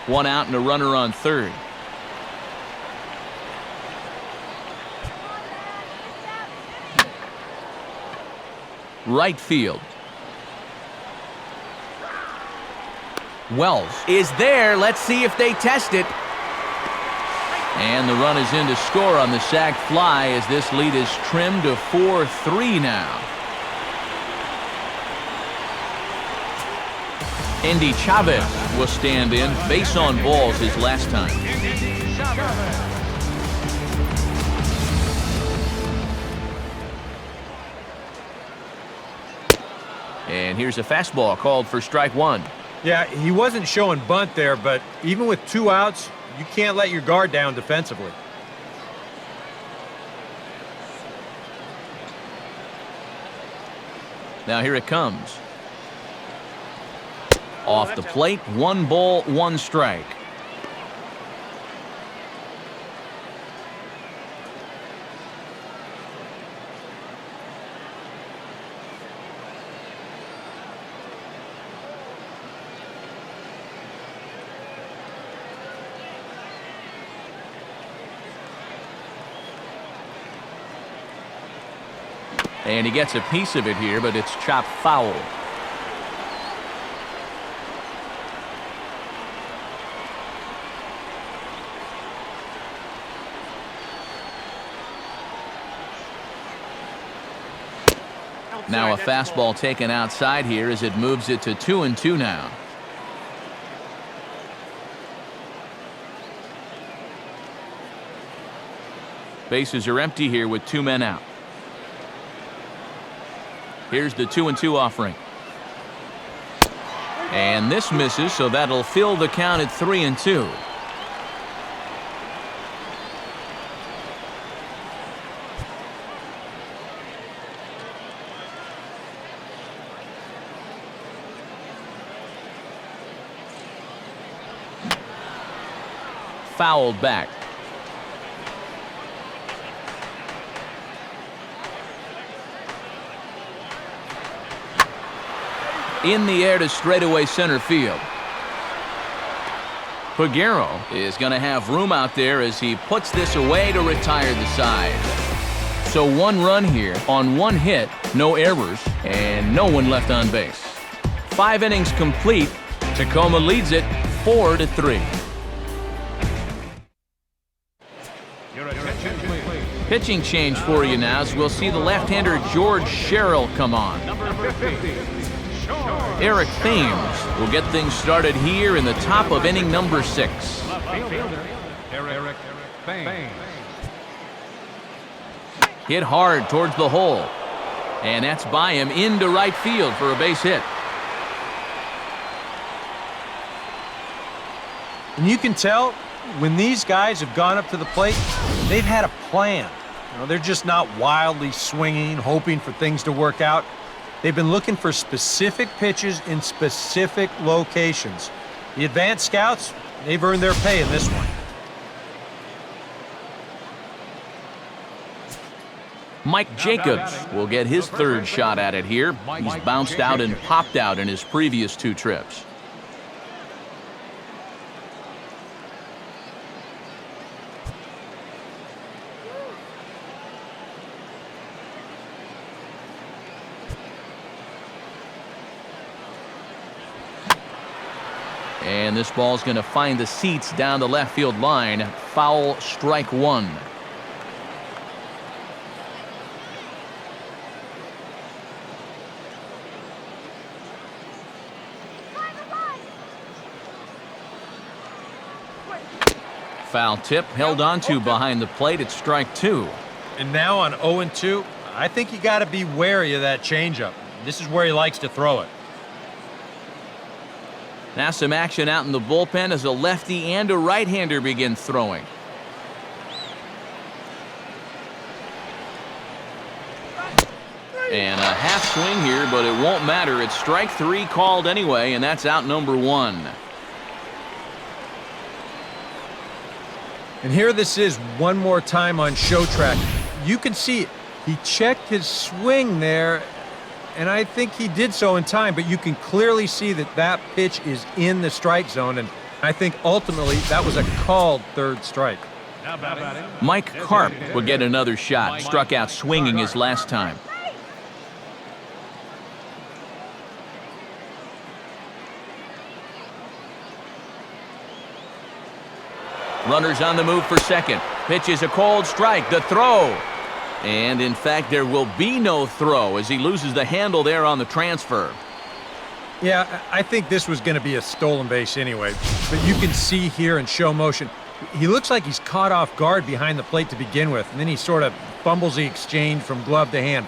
1 out and a runner on third. Right field. Wells is there. Let's see if they test it. And the run is in to score on the sac fly as this lead is trimmed to 4-3 now. Andy Chavez will stand in. Base on balls his last time. And here's a fastball called for strike one. Yeah, he wasn't showing bunt there, but even with 2 outs, you can't let your guard down defensively. Now here it comes. Off the plate, 1 ball, 1 strike. And he gets a piece of it here, but it's chopped foul. Now a fastball taken outside here as it moves it to 2-2 now. Bases are empty here with 2 men out. Here's the 2-2 offering. And this misses, so that'll fill the count at 3-2. Fouled back. In the air to straightaway center field. Peguero is going to have room out there as he puts this away to retire the side. So 1 run here on 1 hit, no errors, and no one left on base. 5 innings complete. Tacoma leads it 4-3. Pitching change for you now as we'll see the left-hander George Sherrill come on. Eric Thames will get things started here in the top of inning number 6. Eric Thames. Hit hard towards the hole. And that's by him into right field for a base hit. And you can tell when these guys have gone up to the plate, they've had a plan. They're just not wildly swinging, hoping for things to work out. They've been looking for specific pitches in specific locations. The advanced scouts, they've earned their pay in this one. Mike Jacobs will get his 3rd shot at it here. He's bounced out and popped out in his previous 2 trips. And this ball's going to find the seats down the left field line. Foul, strike 1. Foul tip held onto behind the plate at strike 2. And now on 0-2, I think you got to be wary of that changeup. This is where he likes to throw it. Now some action out in the bullpen as a lefty and a right-hander begin throwing. And a half swing here, but it won't matter. It's strike 3 called anyway, and that's out number 1. And here this is one more time on show track. You can see it. He checked his swing there, and I think he did so in time, but you can clearly see that that pitch is in the strike zone, and I think ultimately that was a called 3rd strike. Mike Karp will get another shot. Struck out swinging his last time. Runners on the move for second. Pitch is a cold strike. The throw. And in fact, there will be no throw as he loses the handle there on the transfer. Yeah, I think this was going to be a stolen base anyway, but you can see here in show motion, he looks like he's caught off guard behind the plate to begin with, and then he sort of fumbles the exchange from glove to hand.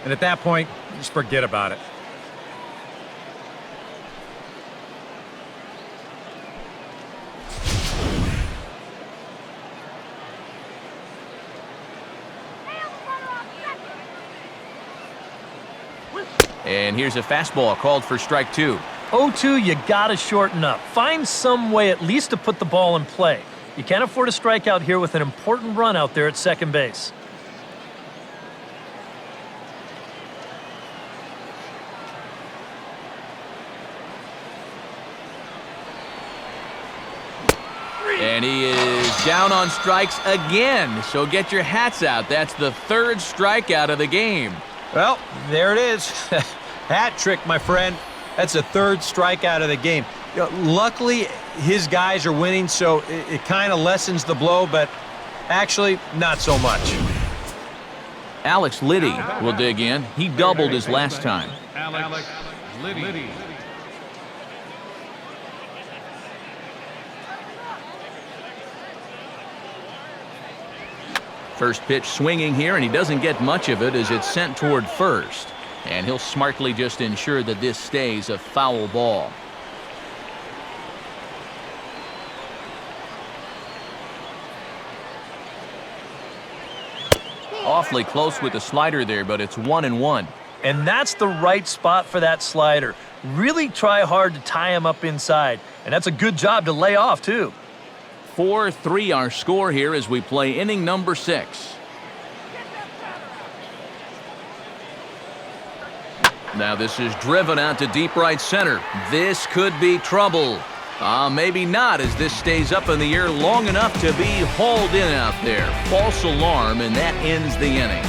And at that point, just forget about it. And here's a fastball called for strike 2. 0-2, you gotta shorten up. Find some way at least to put the ball in play. You can't afford a strikeout here with an important run out there at second base. And he is down on strikes again. So get your hats out. That's the third strikeout of the game. Well, there it is. Hat trick, my friend. That's the third strikeout of the game. Luckily, his guys are winning, so it kind of lessens the blow, but actually, not so much. Alex Liddy will dig in. He doubled his last time. Alex Liddy. First pitch swinging here, and he doesn't get much of it as it's sent toward first. And he'll smartly just ensure that this stays a foul ball. Awfully close with the slider there, but it's 1-1. And that's the right spot for that slider. Really try hard to tie him up inside. And that's a good job to lay off, too. 4-3 our score here as we play inning number 6. Now this is driven out to deep right center. This could be trouble. Maybe not, as this stays up in the air long enough to be hauled in out there. False alarm, and that ends the inning.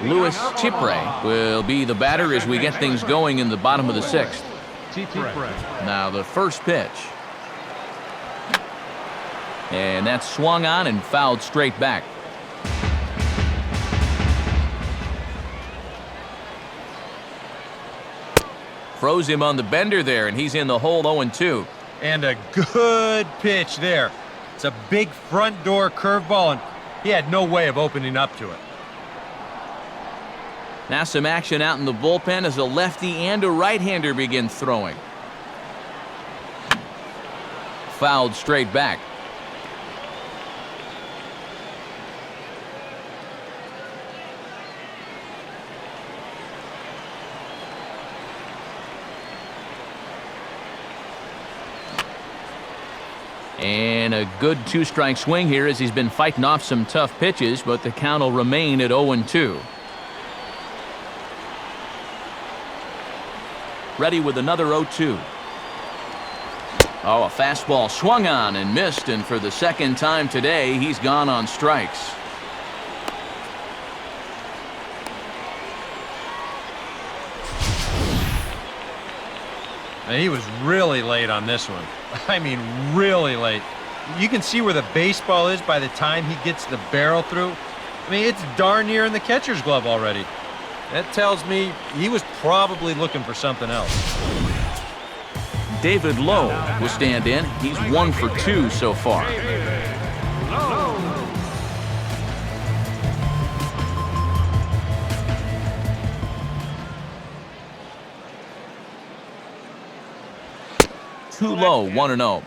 Luis Chipre will be the batter as we get things going in the bottom of the 6th. Now the first pitch. And that's swung on and fouled straight back. Froze him on the bender there, and he's in the hole 0-2. And a good pitch there. It's a big front door curveball, and he had no way of opening up to it. Now some action out in the bullpen as a lefty and a right-hander begin throwing. Fouled straight back. And a good two-strike swing here as he's been fighting off some tough pitches, but the count will remain at 0-2. Ready with another 0-2. Oh, a fastball swung on and missed, and for the second time today, he's gone on strikes. And he was really late on this one. I mean, really late. You can see where the baseball is by the time he gets the barrel through. I mean, it's darn near in the catcher's glove already. That tells me he was probably looking for something else. David Lowe will stand in. He's 1 for 2 so far. Too low, 1-0.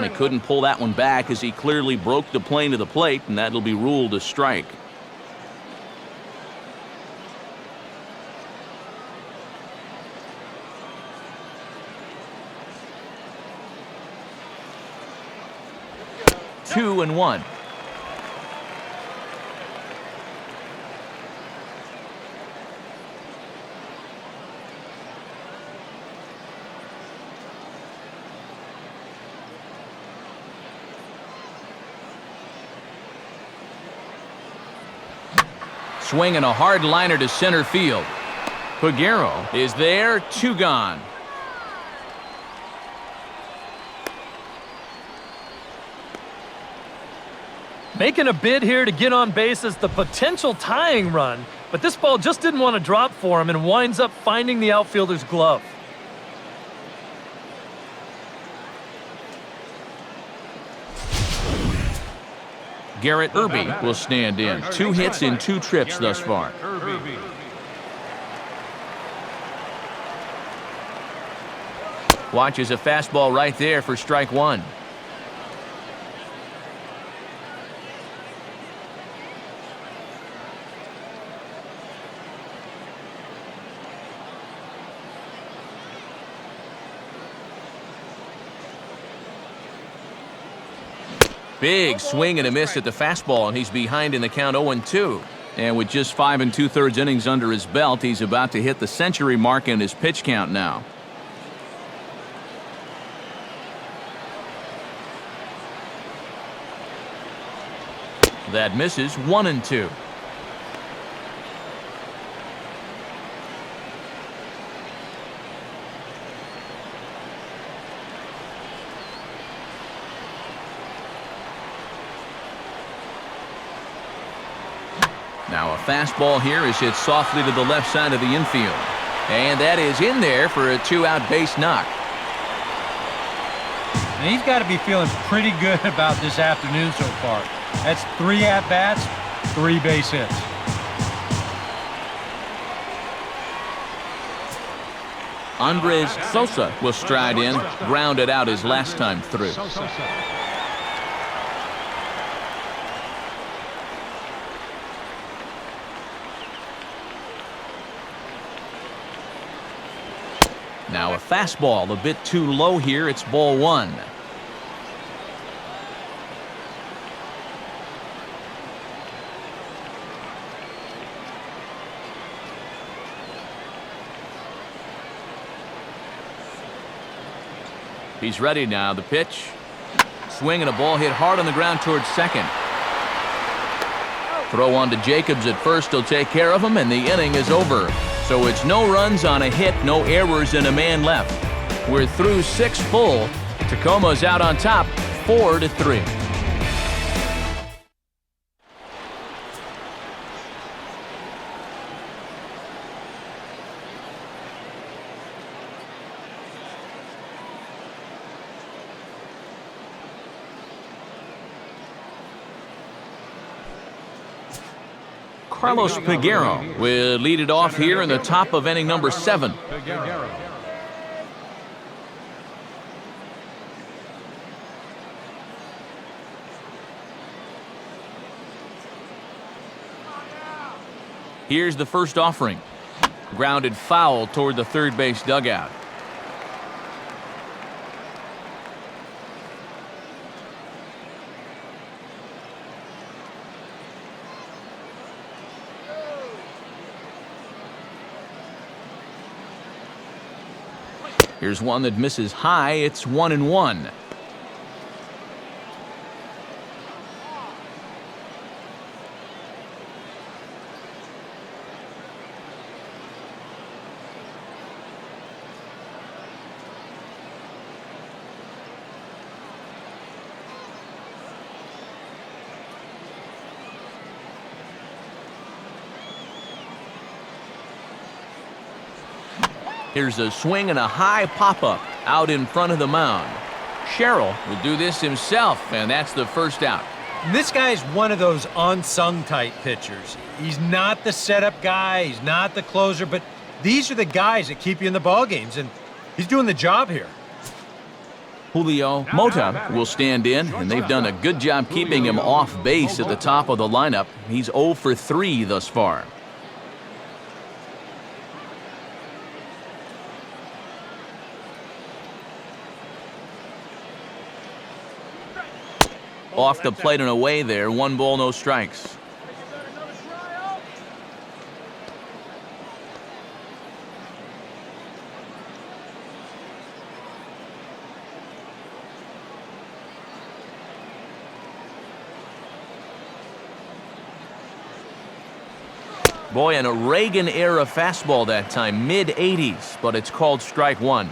He couldn't pull that one back as he clearly broke the plane of the plate, and that'll be ruled a strike. Two and one. Swinging a hard liner to center field. Peguero is there, 2 gone. Making a bid here to get on base as the potential tying run, but this ball just didn't want to drop for him and winds up finding the outfielder's glove. Garrett Irby will stand in. 2 hits in 2 trips thus far. Watches a fastball right there for strike 1. Big swing and a miss at the fastball, and he's behind in the count 0-2. And with just 5 2/3 innings under his belt, he's about to hit the century mark in his pitch count now. That misses, 1-2. Now a fastball here is hit softly to the left side of the infield. And that is in there for a 2-out base knock. And he's got to be feeling pretty good about this afternoon so far. That's 3 at-bats, 3 base hits. Andres Sosa will stride in, grounded out his last time through. Now a fastball a bit too low here. It's ball 1. He's ready now. The pitch. Swing and a ball hit hard on the ground towards second. Throw on to Jacobs at first. He'll take care of him, and the inning is over. So it's no runs on a hit, no errors, and a man left. We're through 6 full. Tacoma's out on top, 4-3. Carlos Peguero will lead it off here in the top of inning number 7. Here's the first offering. Grounded foul toward the third base dugout. Here's one that misses high. It's 1-1. Here's a swing and a high pop-up out in front of the mound. Sherrill will do this himself, and that's the first out. This guy's one of those unsung type pitchers. He's not the setup guy, he's not the closer, but these are the guys that keep you in the ball games, and he's doing the job here. Julio Mota will stand in, and they've done a good job keeping him off base at the top of the lineup. He's 0 for 3 thus far. Off the plate and away there. 1 ball, no strikes. Boy, an Reagan-era fastball that time, mid-80s, but it's called strike one.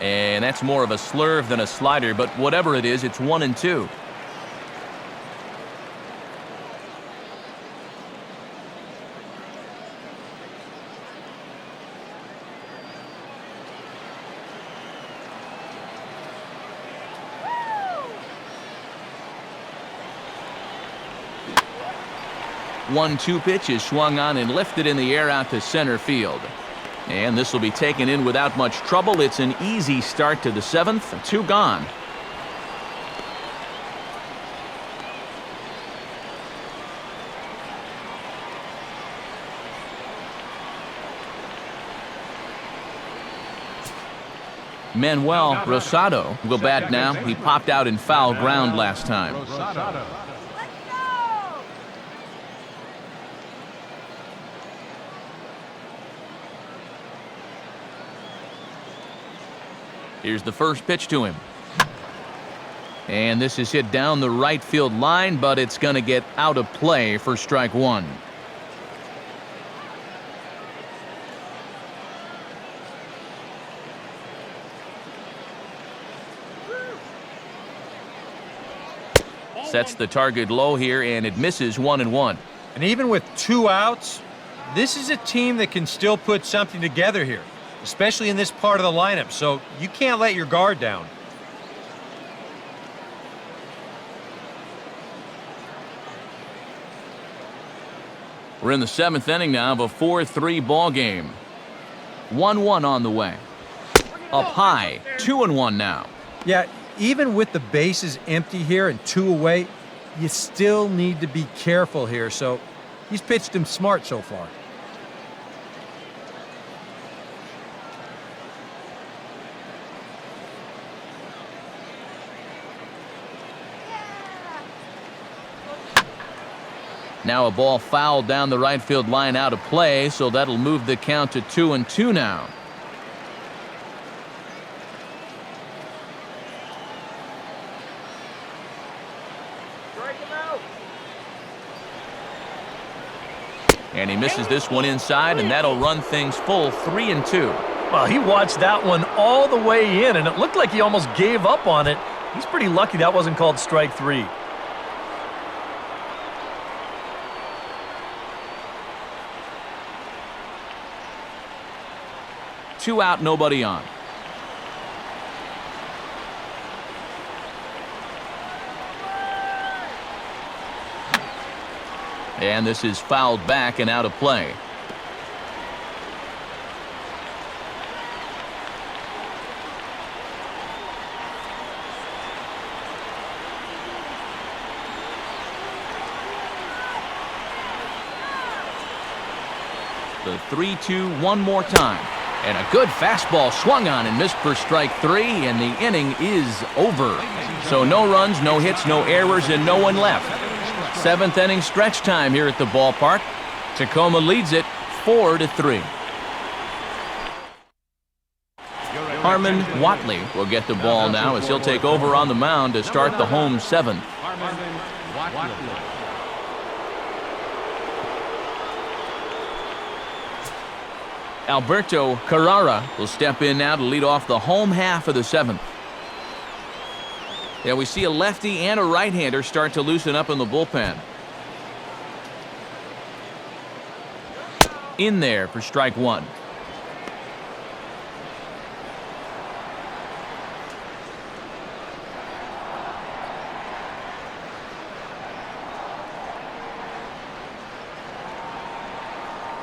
And that's more of a slurve than a slider, but whatever it is, it's 1-2. One-two pitch is swung on and lifted in the air out to center field. And this will be taken in without much trouble. It's an easy start to the seventh. 2 gone. Manuel Rosado will bat now. He popped out in foul ground last time. Here's the first pitch to him. And this is hit down the right field line, but it's going to get out of play for strike one. Sets the target low here, and it misses 1-1. And even with 2 outs, this is a team that can still put something together here, especially in this part of the lineup, so you can't let your guard down. We're in the 7th inning now of a 4-3 ball game. 1-1 on the way. Up high, 2-1 now. Yeah, even with the bases empty here and 2 away, you still need to be careful here, so he's pitched him smart so far. Now a ball fouled down the right field line out of play, so that'll move the count to 2-2 now. And he misses this one inside, and that'll run things full 3-2. Well, he watched that one all the way in, and it looked like he almost gave up on it. He's pretty lucky that wasn't called strike 3. Two out, nobody on. And this is fouled back and out of play. The 3-2 one more time. And a good fastball swung on and missed for strike 3, and the inning is over. So no runs, no hits, no errors, and no one left. 7th inning stretch time here at the ballpark. Tacoma leads it 4-3. Harmon Watley will get the ball now as he'll take over on the mound to start the home 7th. Alberto Carrara will step in now to lead off the home half of the 7th. Yeah, we see a lefty and a right-hander start to loosen up in the bullpen. In there for strike 1.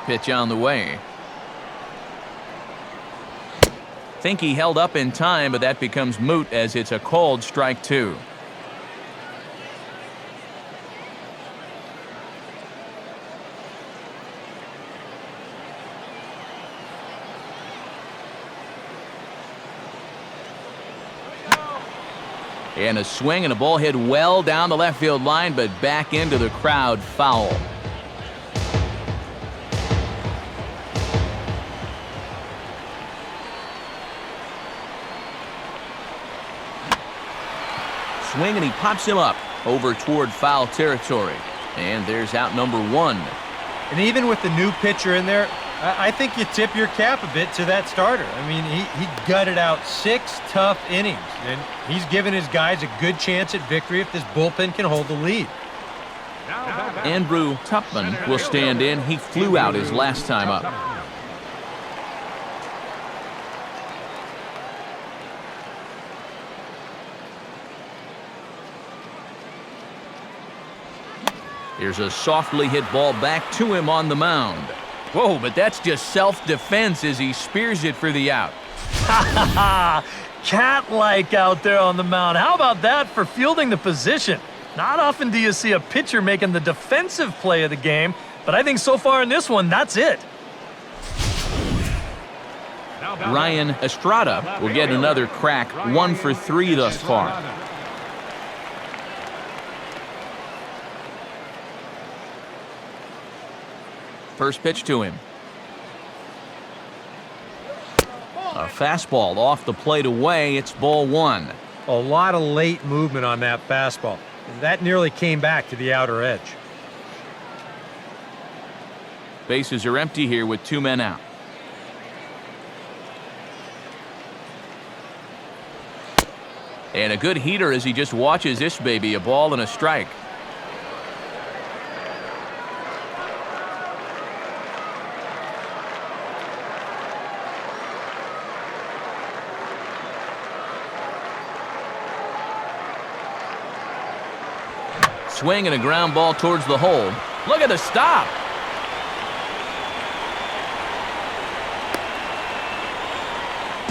Pitch on the way. Think he held up in time, but that becomes moot as it's a called strike 2. And a swing and a ball hit well down the left field line, but back into the crowd foul. Swing, and he pops him up over toward foul territory. And there's out number 1. And even with the new pitcher in there, I think you tip your cap a bit to that starter. I mean, he gutted out 6 tough innings, and he's given his guys a good chance at victory if this bullpen can hold the lead. Andrew Tupman will stand in. He flew out his last time up. Here's a softly hit ball back to him on the mound. Whoa, but that's just self-defense as he spears it for the out. Ha ha ha! Cat-like out there on the mound. How about that for fielding the position? Not often do you see a pitcher making the defensive play of the game, but I think so far in this one, that's it. Ryan Estrada will get another crack, 1 for 3 thus far. First pitch to him. A fastball off the plate away. It's ball 1. A lot of late movement on that fastball. That nearly came back to the outer edge. Bases are empty here with 2 men out. And a good heater as he just watches this baby, a ball and a strike. Swing and a ground ball towards the hole. Look at the stop.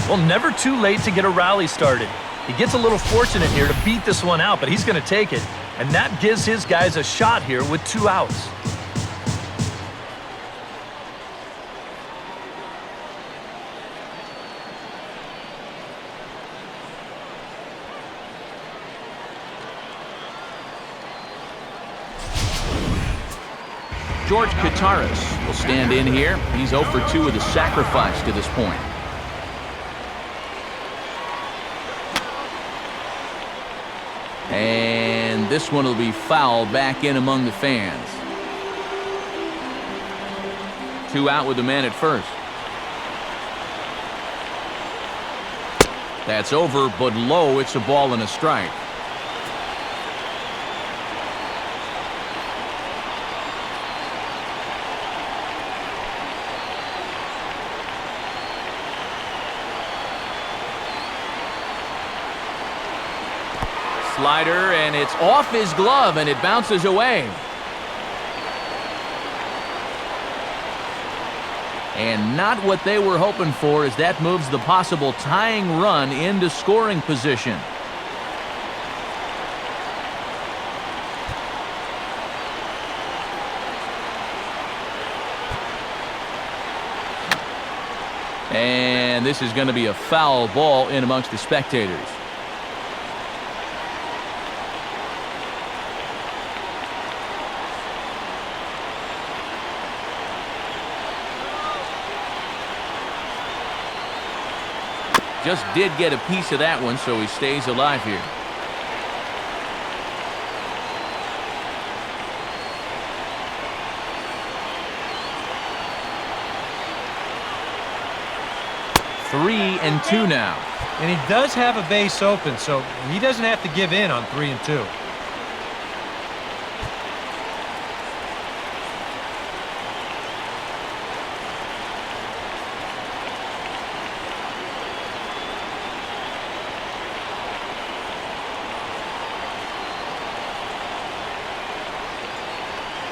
Well, never too late to get a rally started. He gets a little fortunate here to beat this one out, but he's going to take it. And that gives his guys a shot here with 2 outs. George Kataris will stand in here. He's 0 for 2 with a sacrifice to this point. And this one will be fouled back in among the fans. 2 out with the man at first. That's over, but low. It's a ball and a strike. Slider, and it's off his glove, and it bounces away. And not what they were hoping for, as that moves the possible tying run into scoring position. And this is going to be a foul ball in amongst the spectators. Just did get a piece of that one, so he stays alive here. Three and two now. And he does have a base open, so he doesn't have to give in on 3 and 2.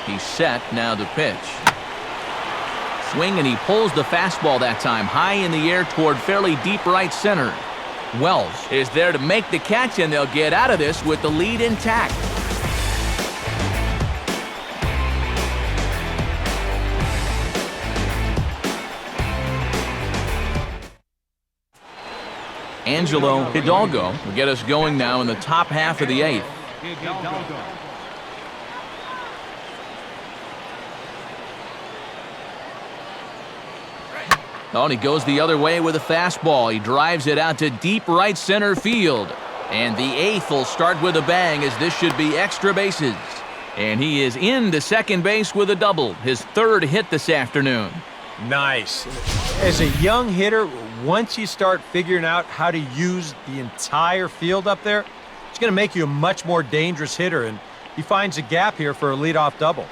He's set, now the pitch. Swing, and he pulls the fastball that time high in the air toward fairly deep right center. Wells is there to make the catch, and they'll get out of this with the lead intact. Angelo Hidalgo will get us going now in the top half of the 8th. Oh, and he goes the other way with a fastball. He drives it out to deep right center field. And the 8th will start with a bang, as this should be extra bases. And he is into second base with a double, his 3rd hit this afternoon. Nice. As a young hitter, once you start figuring out how to use the entire field up there, it's going to make you a much more dangerous hitter, and he finds a gap here for a leadoff double.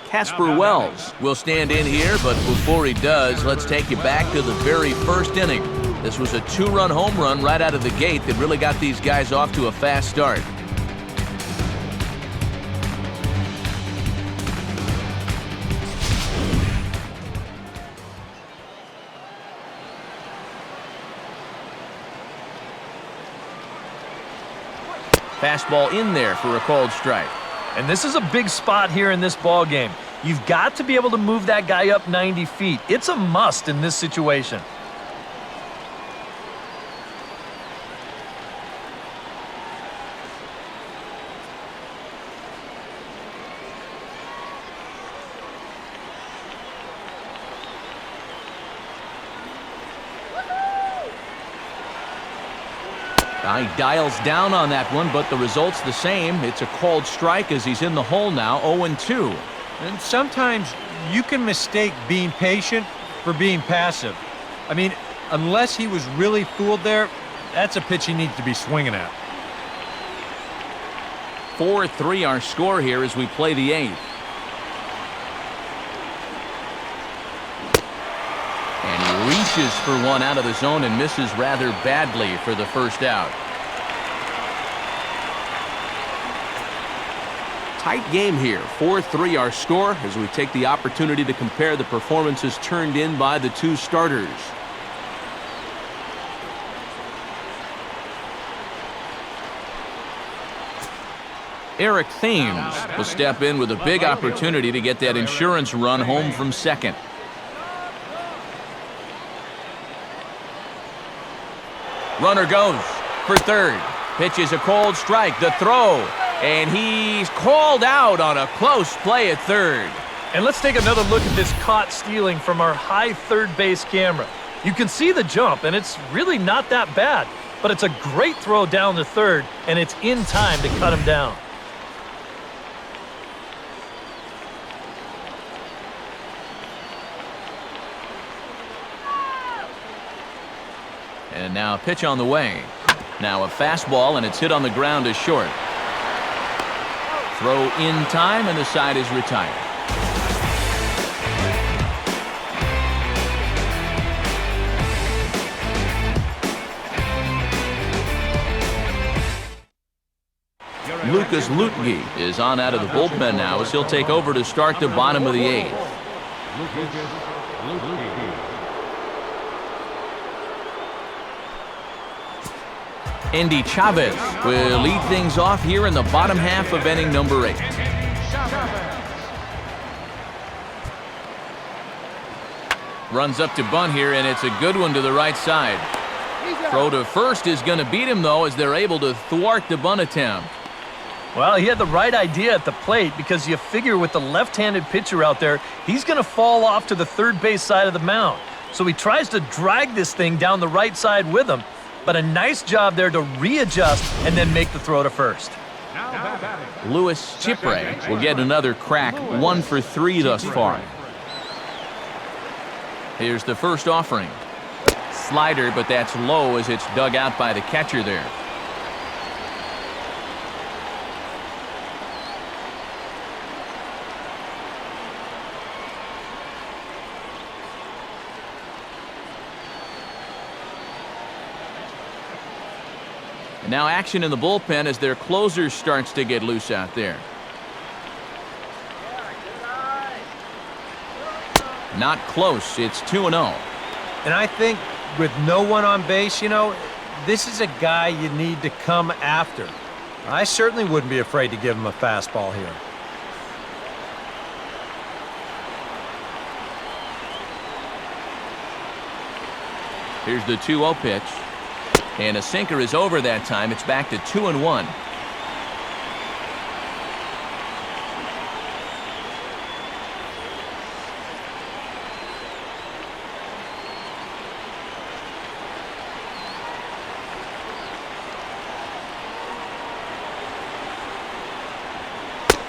Casper Wells will stand in here, but before he does, let's take you back to the very first inning. This was a 2-run home run right out of the gate that really got these guys off to a fast start. Fastball in there for a called strike. And this is a big spot here in this ball game. You've got to be able to move that guy up 90 feet. It's a must in this situation. He dials down on that one, but the result's the same. It's a called strike as he's in the hole now, 0-2. And sometimes you can mistake being patient for being passive. I mean, unless he was really fooled there, that's a pitch he needs to be swinging at. 4-3 our score here as we play the 8th. And he reaches for one out of the zone and misses rather badly for the first out. Tight game here. 4-3 our score as we take the opportunity to compare the performances turned in by the two starters. Eric Thames will step in with a big opportunity to get that insurance run home from second. Runner goes for third. Pitch is a cold strike. The throw. And he's called out on a close play at third. And let's take another look at this caught stealing from our high third base camera. You can see the jump, and it's really not that bad. But it's a great throw down to third, and it's in time to cut him down. And now a pitch on the way. Now a fastball, and it's hit on the ground to short. Throw in time, and the side is retired. Lucas Lutke is on out of the bullpen now as he'll take over to start the bottom of the 8th. Andy Chavez will lead things off here in the bottom half of inning number 8. Runs up to bunt here, and it's a good one to the right side. Throw to first is going to beat him, though, as they're able to thwart the bunt attempt. Well, he had the right idea at the plate because you figure with the left-handed pitcher out there, he's going to fall off to the third base side of the mound. So he tries to drag this thing down the right side with him. But a nice job there to readjust and then make the throw to first. Luis Chipre will get another crack, 1 for 3 thus far. Here's the first offering. Slider, but that's low as it's dug out by the catcher there. And now action in the bullpen as their closer starts to get loose out there. Not close. It's 2-0. And I think with no one on base, you know, this is a guy you need to come after. I certainly wouldn't be afraid to give him a fastball here. Here's the 2-0 pitch. And a sinker is over that time. It's back to 2-1.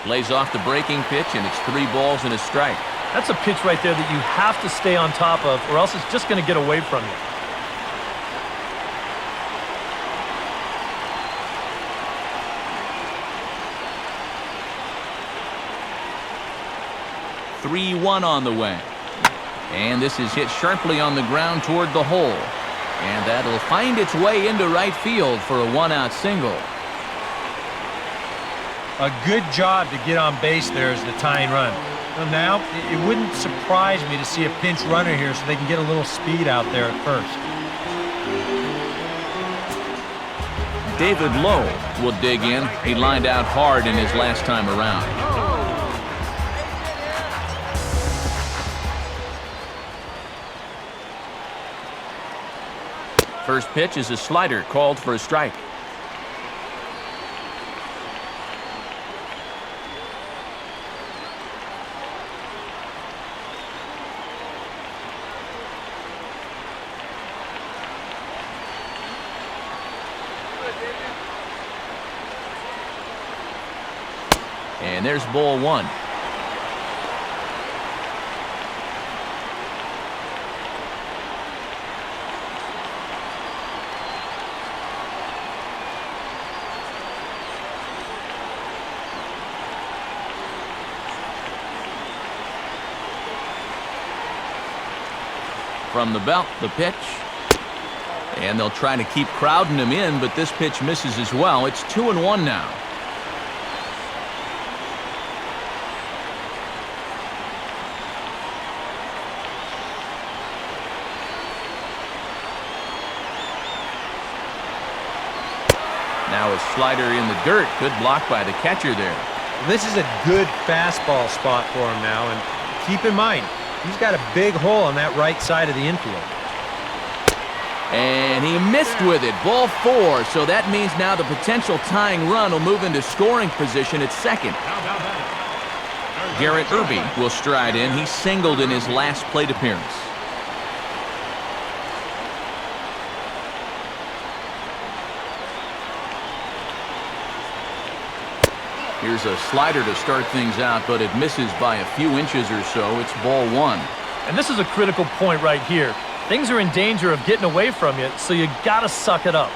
Lays off the breaking pitch, and it's 3 balls and a strike. That's a pitch right there that you have to stay on top of, or else it's just going to get away from you. (3-1) on the way. And this is hit sharply on the ground toward the hole. And that'll find its way into right field for a 1-out single. A good job to get on base there as the tying run. Well, now, it wouldn't surprise me to see a pinch runner here so they can get a little speed out there at first. David Lowe will dig in. He lined out hard in his last time around. First pitch is a slider called for a strike. And there's ball 1. From the belt, the pitch. And they'll try to keep crowding him in, but this pitch misses as well. It's 2-1 now. Now a slider in the dirt. Good block by the catcher there. This is a good fastball spot for him now, and keep in mind, he's got a big hole on that right side of the infield. And he missed with it. Ball 4. So that means now the potential tying run will move into scoring position at second. Garrett Irby will stride in. He singled in his last plate appearance. Here's a slider to start things out, but it misses by a few inches or so. It's ball 1. And this is a critical point right here. Things are in danger of getting away from you, so you got to suck it up.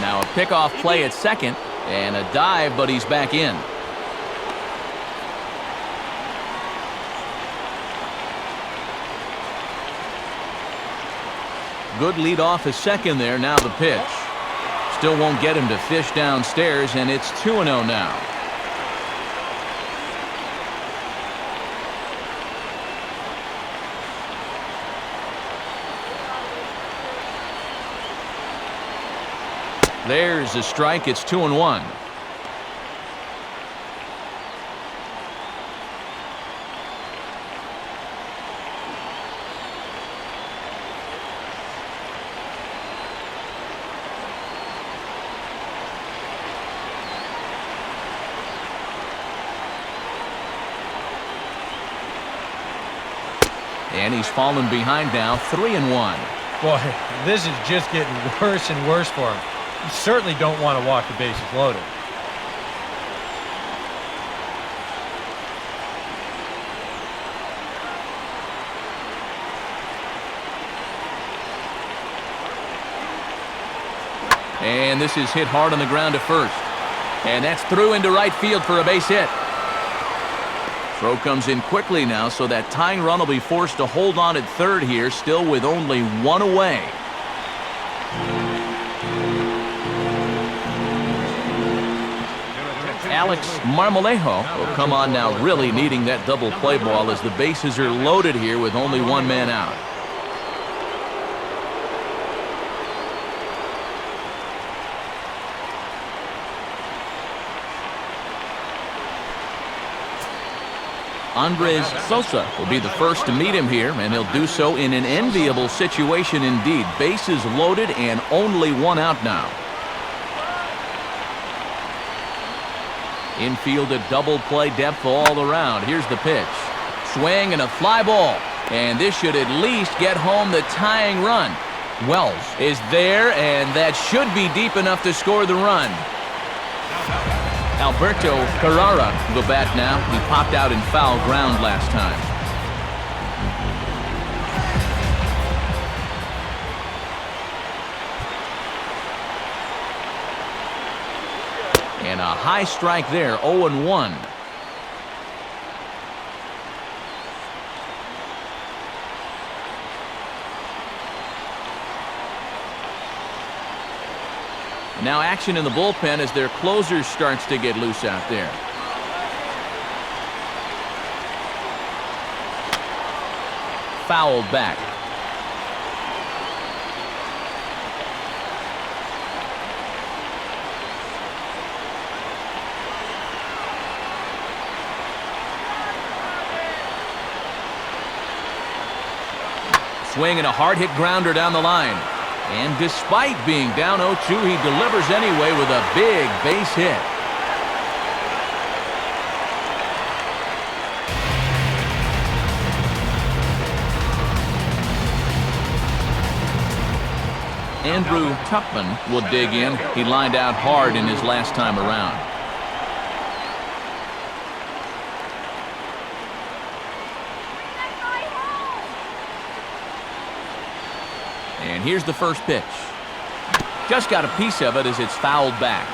Now a pickoff play at second, and a dive, but he's back in. Good lead off at second there. Now the pitch. Still won't get him to fish downstairs, and it's 2-0 now. There's a strike. It's 2-1. And he's fallen behind now, 3-1. Boy, this is just getting worse and worse for him. You certainly don't want to walk the bases loaded. And this is hit hard on the ground to first. And that's through into right field for a base hit. Throw comes in quickly now, so that tying run will be forced to hold on at third here, still with only 1 away. Alex Marmolejo will come on now, really needing that double play ball as the bases are loaded here with only 1 man out. Andres Sosa will be the first to meet him here, and he'll do so in an enviable situation indeed. Bases loaded and only 1 out now. Infield a double play depth all around. Here's the pitch. Swing and a fly ball. And this should at least get home the tying run. Wells is there, and that should be deep enough to score the run. Alberto Carrara will bat now. He popped out in foul ground last time. And a high strike there, 0-1. Now action in the bullpen as their closer starts to get loose out there. Fouled back. Swing and a hard hit grounder down the line. And despite being down 0-2, he delivers anyway with a big base hit. Andrew Tuckman will dig in. He lined out hard in his last time around. And here's the first pitch. Just got a piece of it as it's fouled back.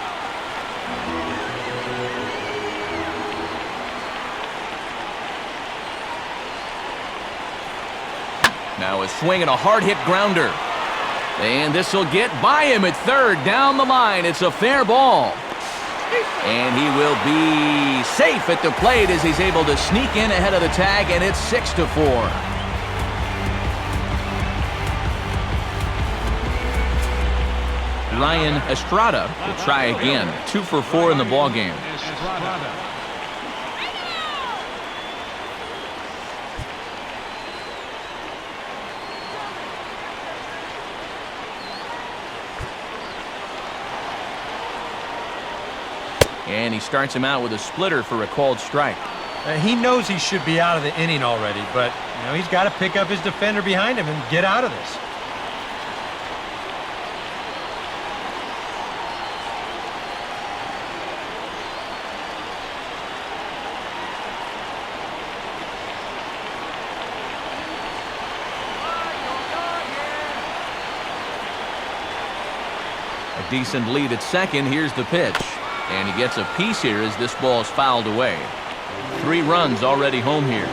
Now a swing and a hard hit grounder. And this will get by him at third down the line. It's a fair ball. And he will be safe at the plate as he's able to sneak in ahead of the tag, and it's 6-4. Ryan Estrada will try again. 2 for 4 in the ballgame. And he starts him out with a splitter for a called strike. He knows he should be out of the inning already, but he's got to pick up his defender behind him and get out of this. A decent lead at second. Here's the pitch. And he gets a piece here as this ball is fouled away. 3 runs already home here.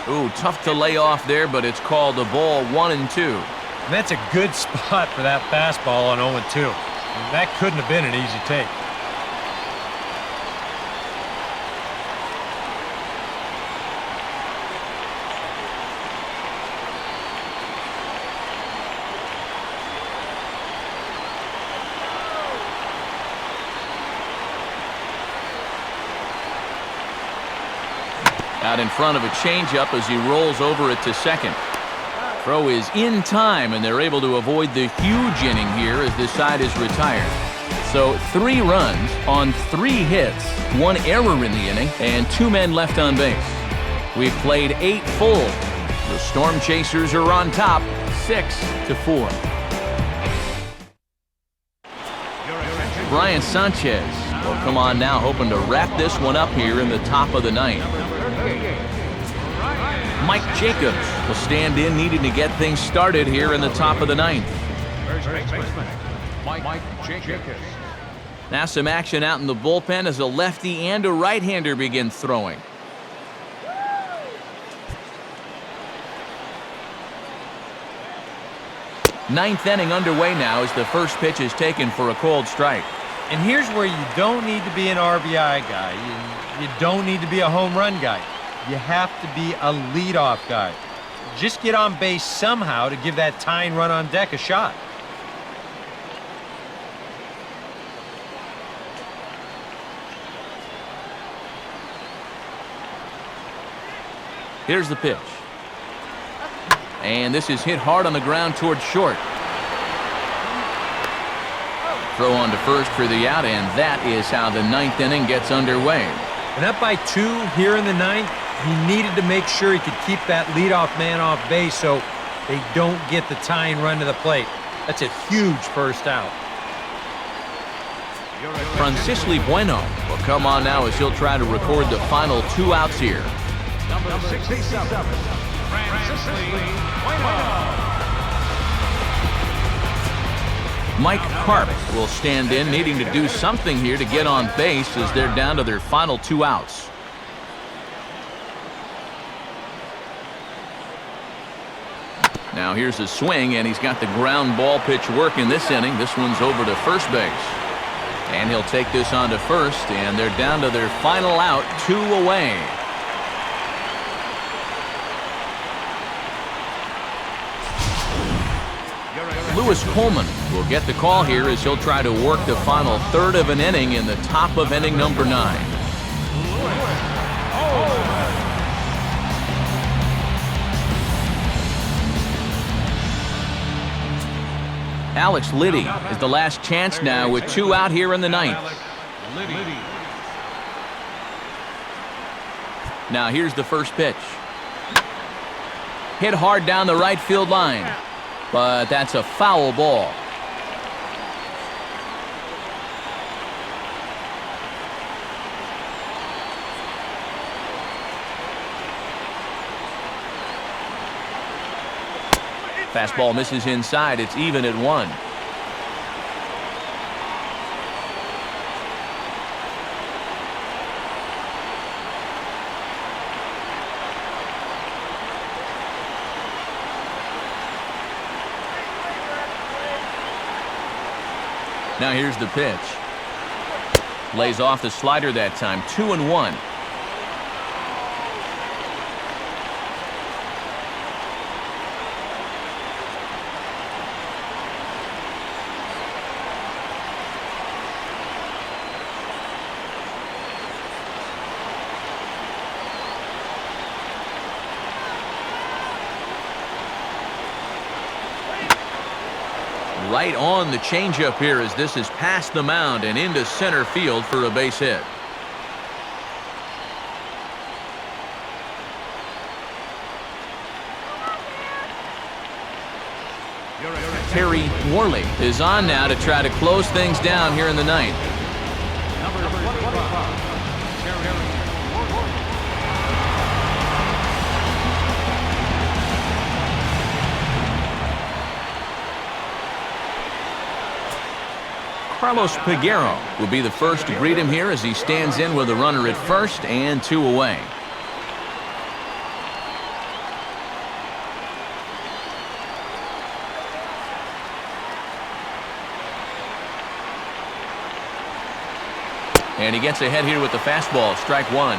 Ooh, tough to lay off there, but it's called a ball 1-2. And that's a good spot for that fastball on 0-2. That couldn't have been an easy take. Out in front of a changeup as he rolls over it to second. Throw is in time, and they're able to avoid the huge inning here as this side is retired. So 3 runs on 3 hits, 1 error in the inning, and 2 men left on base. We've played 8 full. The Storm Chasers are on top, 6-4. Brian Sanchez will come on now, hoping to wrap this one up here in the top of the 9th. Mike Jacobs will stand in, needing to get things started here in the top of the 9th. Mike Jacobs. Now some action out in the bullpen as a lefty and a right-hander begin throwing. Ninth inning underway now as the first pitch is taken for a called strike. And here's where you don't need to be an RBI guy. You don't need to be a home run guy. You have to be a leadoff guy. Just get on base somehow to give that tying run on deck a shot. Here's the pitch. And this is hit hard on the ground towards short. Throw on to first for the out, and that is how the 9th inning gets underway. And up by 2 here in the ninth, he needed to make sure he could keep that leadoff man off base so they don't get the tying run to the plate. That's a huge first out. Francisco Bueno will come on now as he'll try to record the final 2 outs here. Number 67, Francisco Bueno. Mike Karp will stand in, needing to do something here to get on base as they're down to their final 2 outs. Now here's a swing, and he's got the ground ball pitch working this inning. This one's over to first base. And he'll take this on to first, and they're down to their final out, 2 away. Lewis Coleman will get the call here as he'll try to work the final 1/3 of an inning in the top of inning number 9. Alex Liddy is the last chance now with 2 out here in the ninth. Now here's the first pitch. Hit hard down the right field line, but that's a foul ball. Fastball misses inside. It's even at 1. Now here's the pitch. Lays off the slider that time. 2-1. Right on the changeup here as this is past the mound and into center field for a base hit. Terry Worley is on now to try to close things down here in the ninth. Carlos Peguero will be the first to greet him here as he stands in with a runner at first and 2 away. And he gets ahead here with the fastball, strike 1.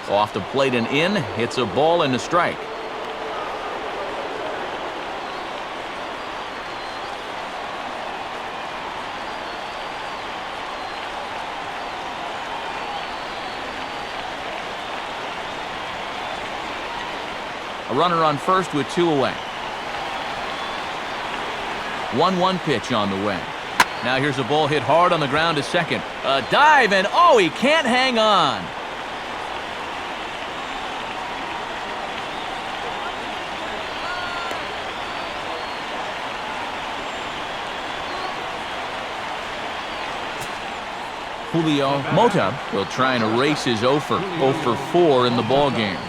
Off the plate and in, hits a ball and a strike. A runner on first with 2 away. 1-1 pitch on the way. Now here's a ball hit hard on the ground to second. A dive, and oh, he can't hang on. Julio Mota will try and erase his 0 for 4 in the ball game.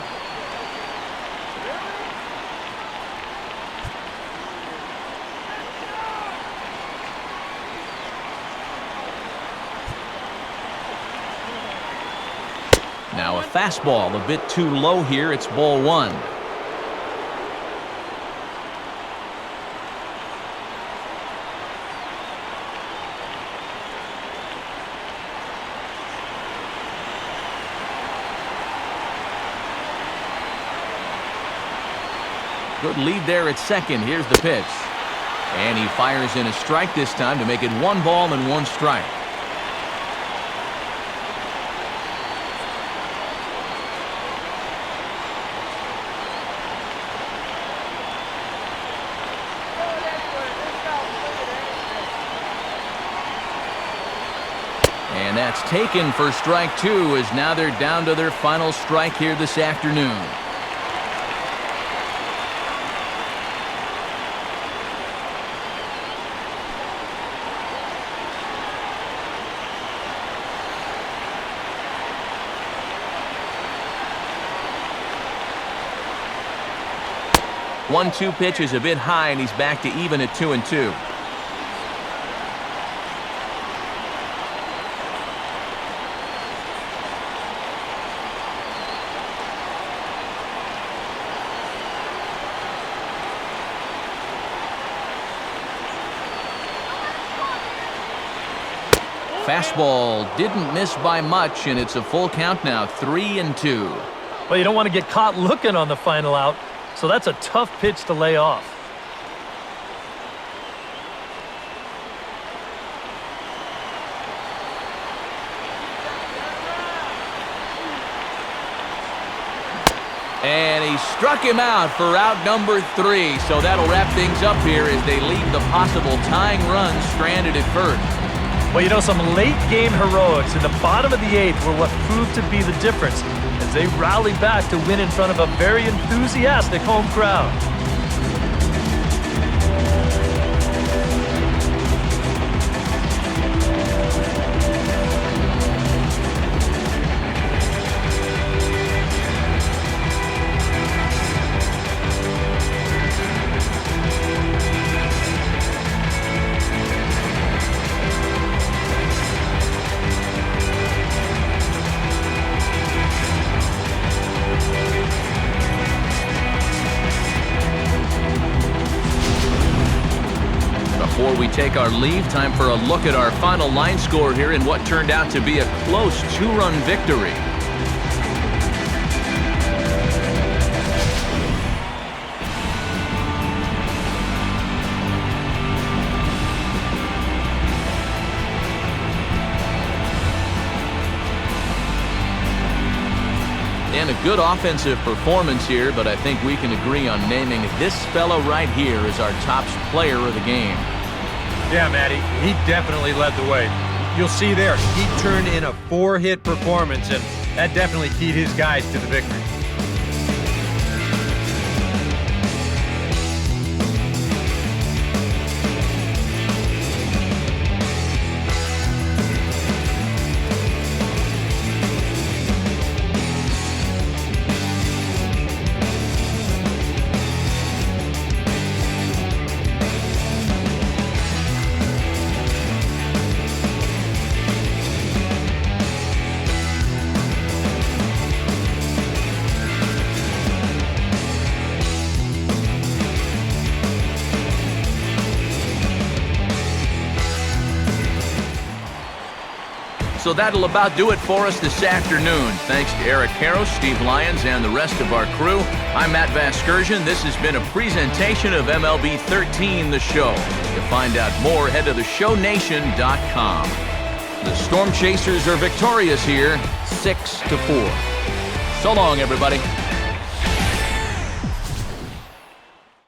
Now a fastball a bit too low here. It's ball 1. Good lead there at second. Here's the pitch. And he fires in a strike this time to make it 1 ball and 1 strike. And that's taken for strike two, as now they're down to their final strike here this afternoon. One-two pitch is a bit high, and he's back to even at 2-2. Fastball didn't miss by much, and it's a full count now, 3-2. Well, you don't want to get caught looking on the final out, so that's a tough pitch to lay off. And he struck him out for out number 3, so that'll wrap things up here as they leave the possible tying run stranded at first. Well, you know, some late-game heroics in the bottom of the 8th were what proved to be the difference as they rallied back to win in front of a very enthusiastic home crowd. Before we take our leave, time for a look at our final line score here in what turned out to be a close 2-run victory. And a good offensive performance here, but I think we can agree on naming this fellow right here as our top player of the game. Yeah, Matty, he definitely led the way. You'll see there, he turned in a 4-hit performance, and that definitely keyed his guys to the victory. So that'll about do it for us this afternoon. Thanks to Eric Karros, Steve Lyons, and the rest of our crew. I'm Matt Vasgersian. This has been a presentation of MLB 13, The Show. To find out more, head to theshownation.com. The Storm Chasers are victorious here, 6-4. So long, everybody.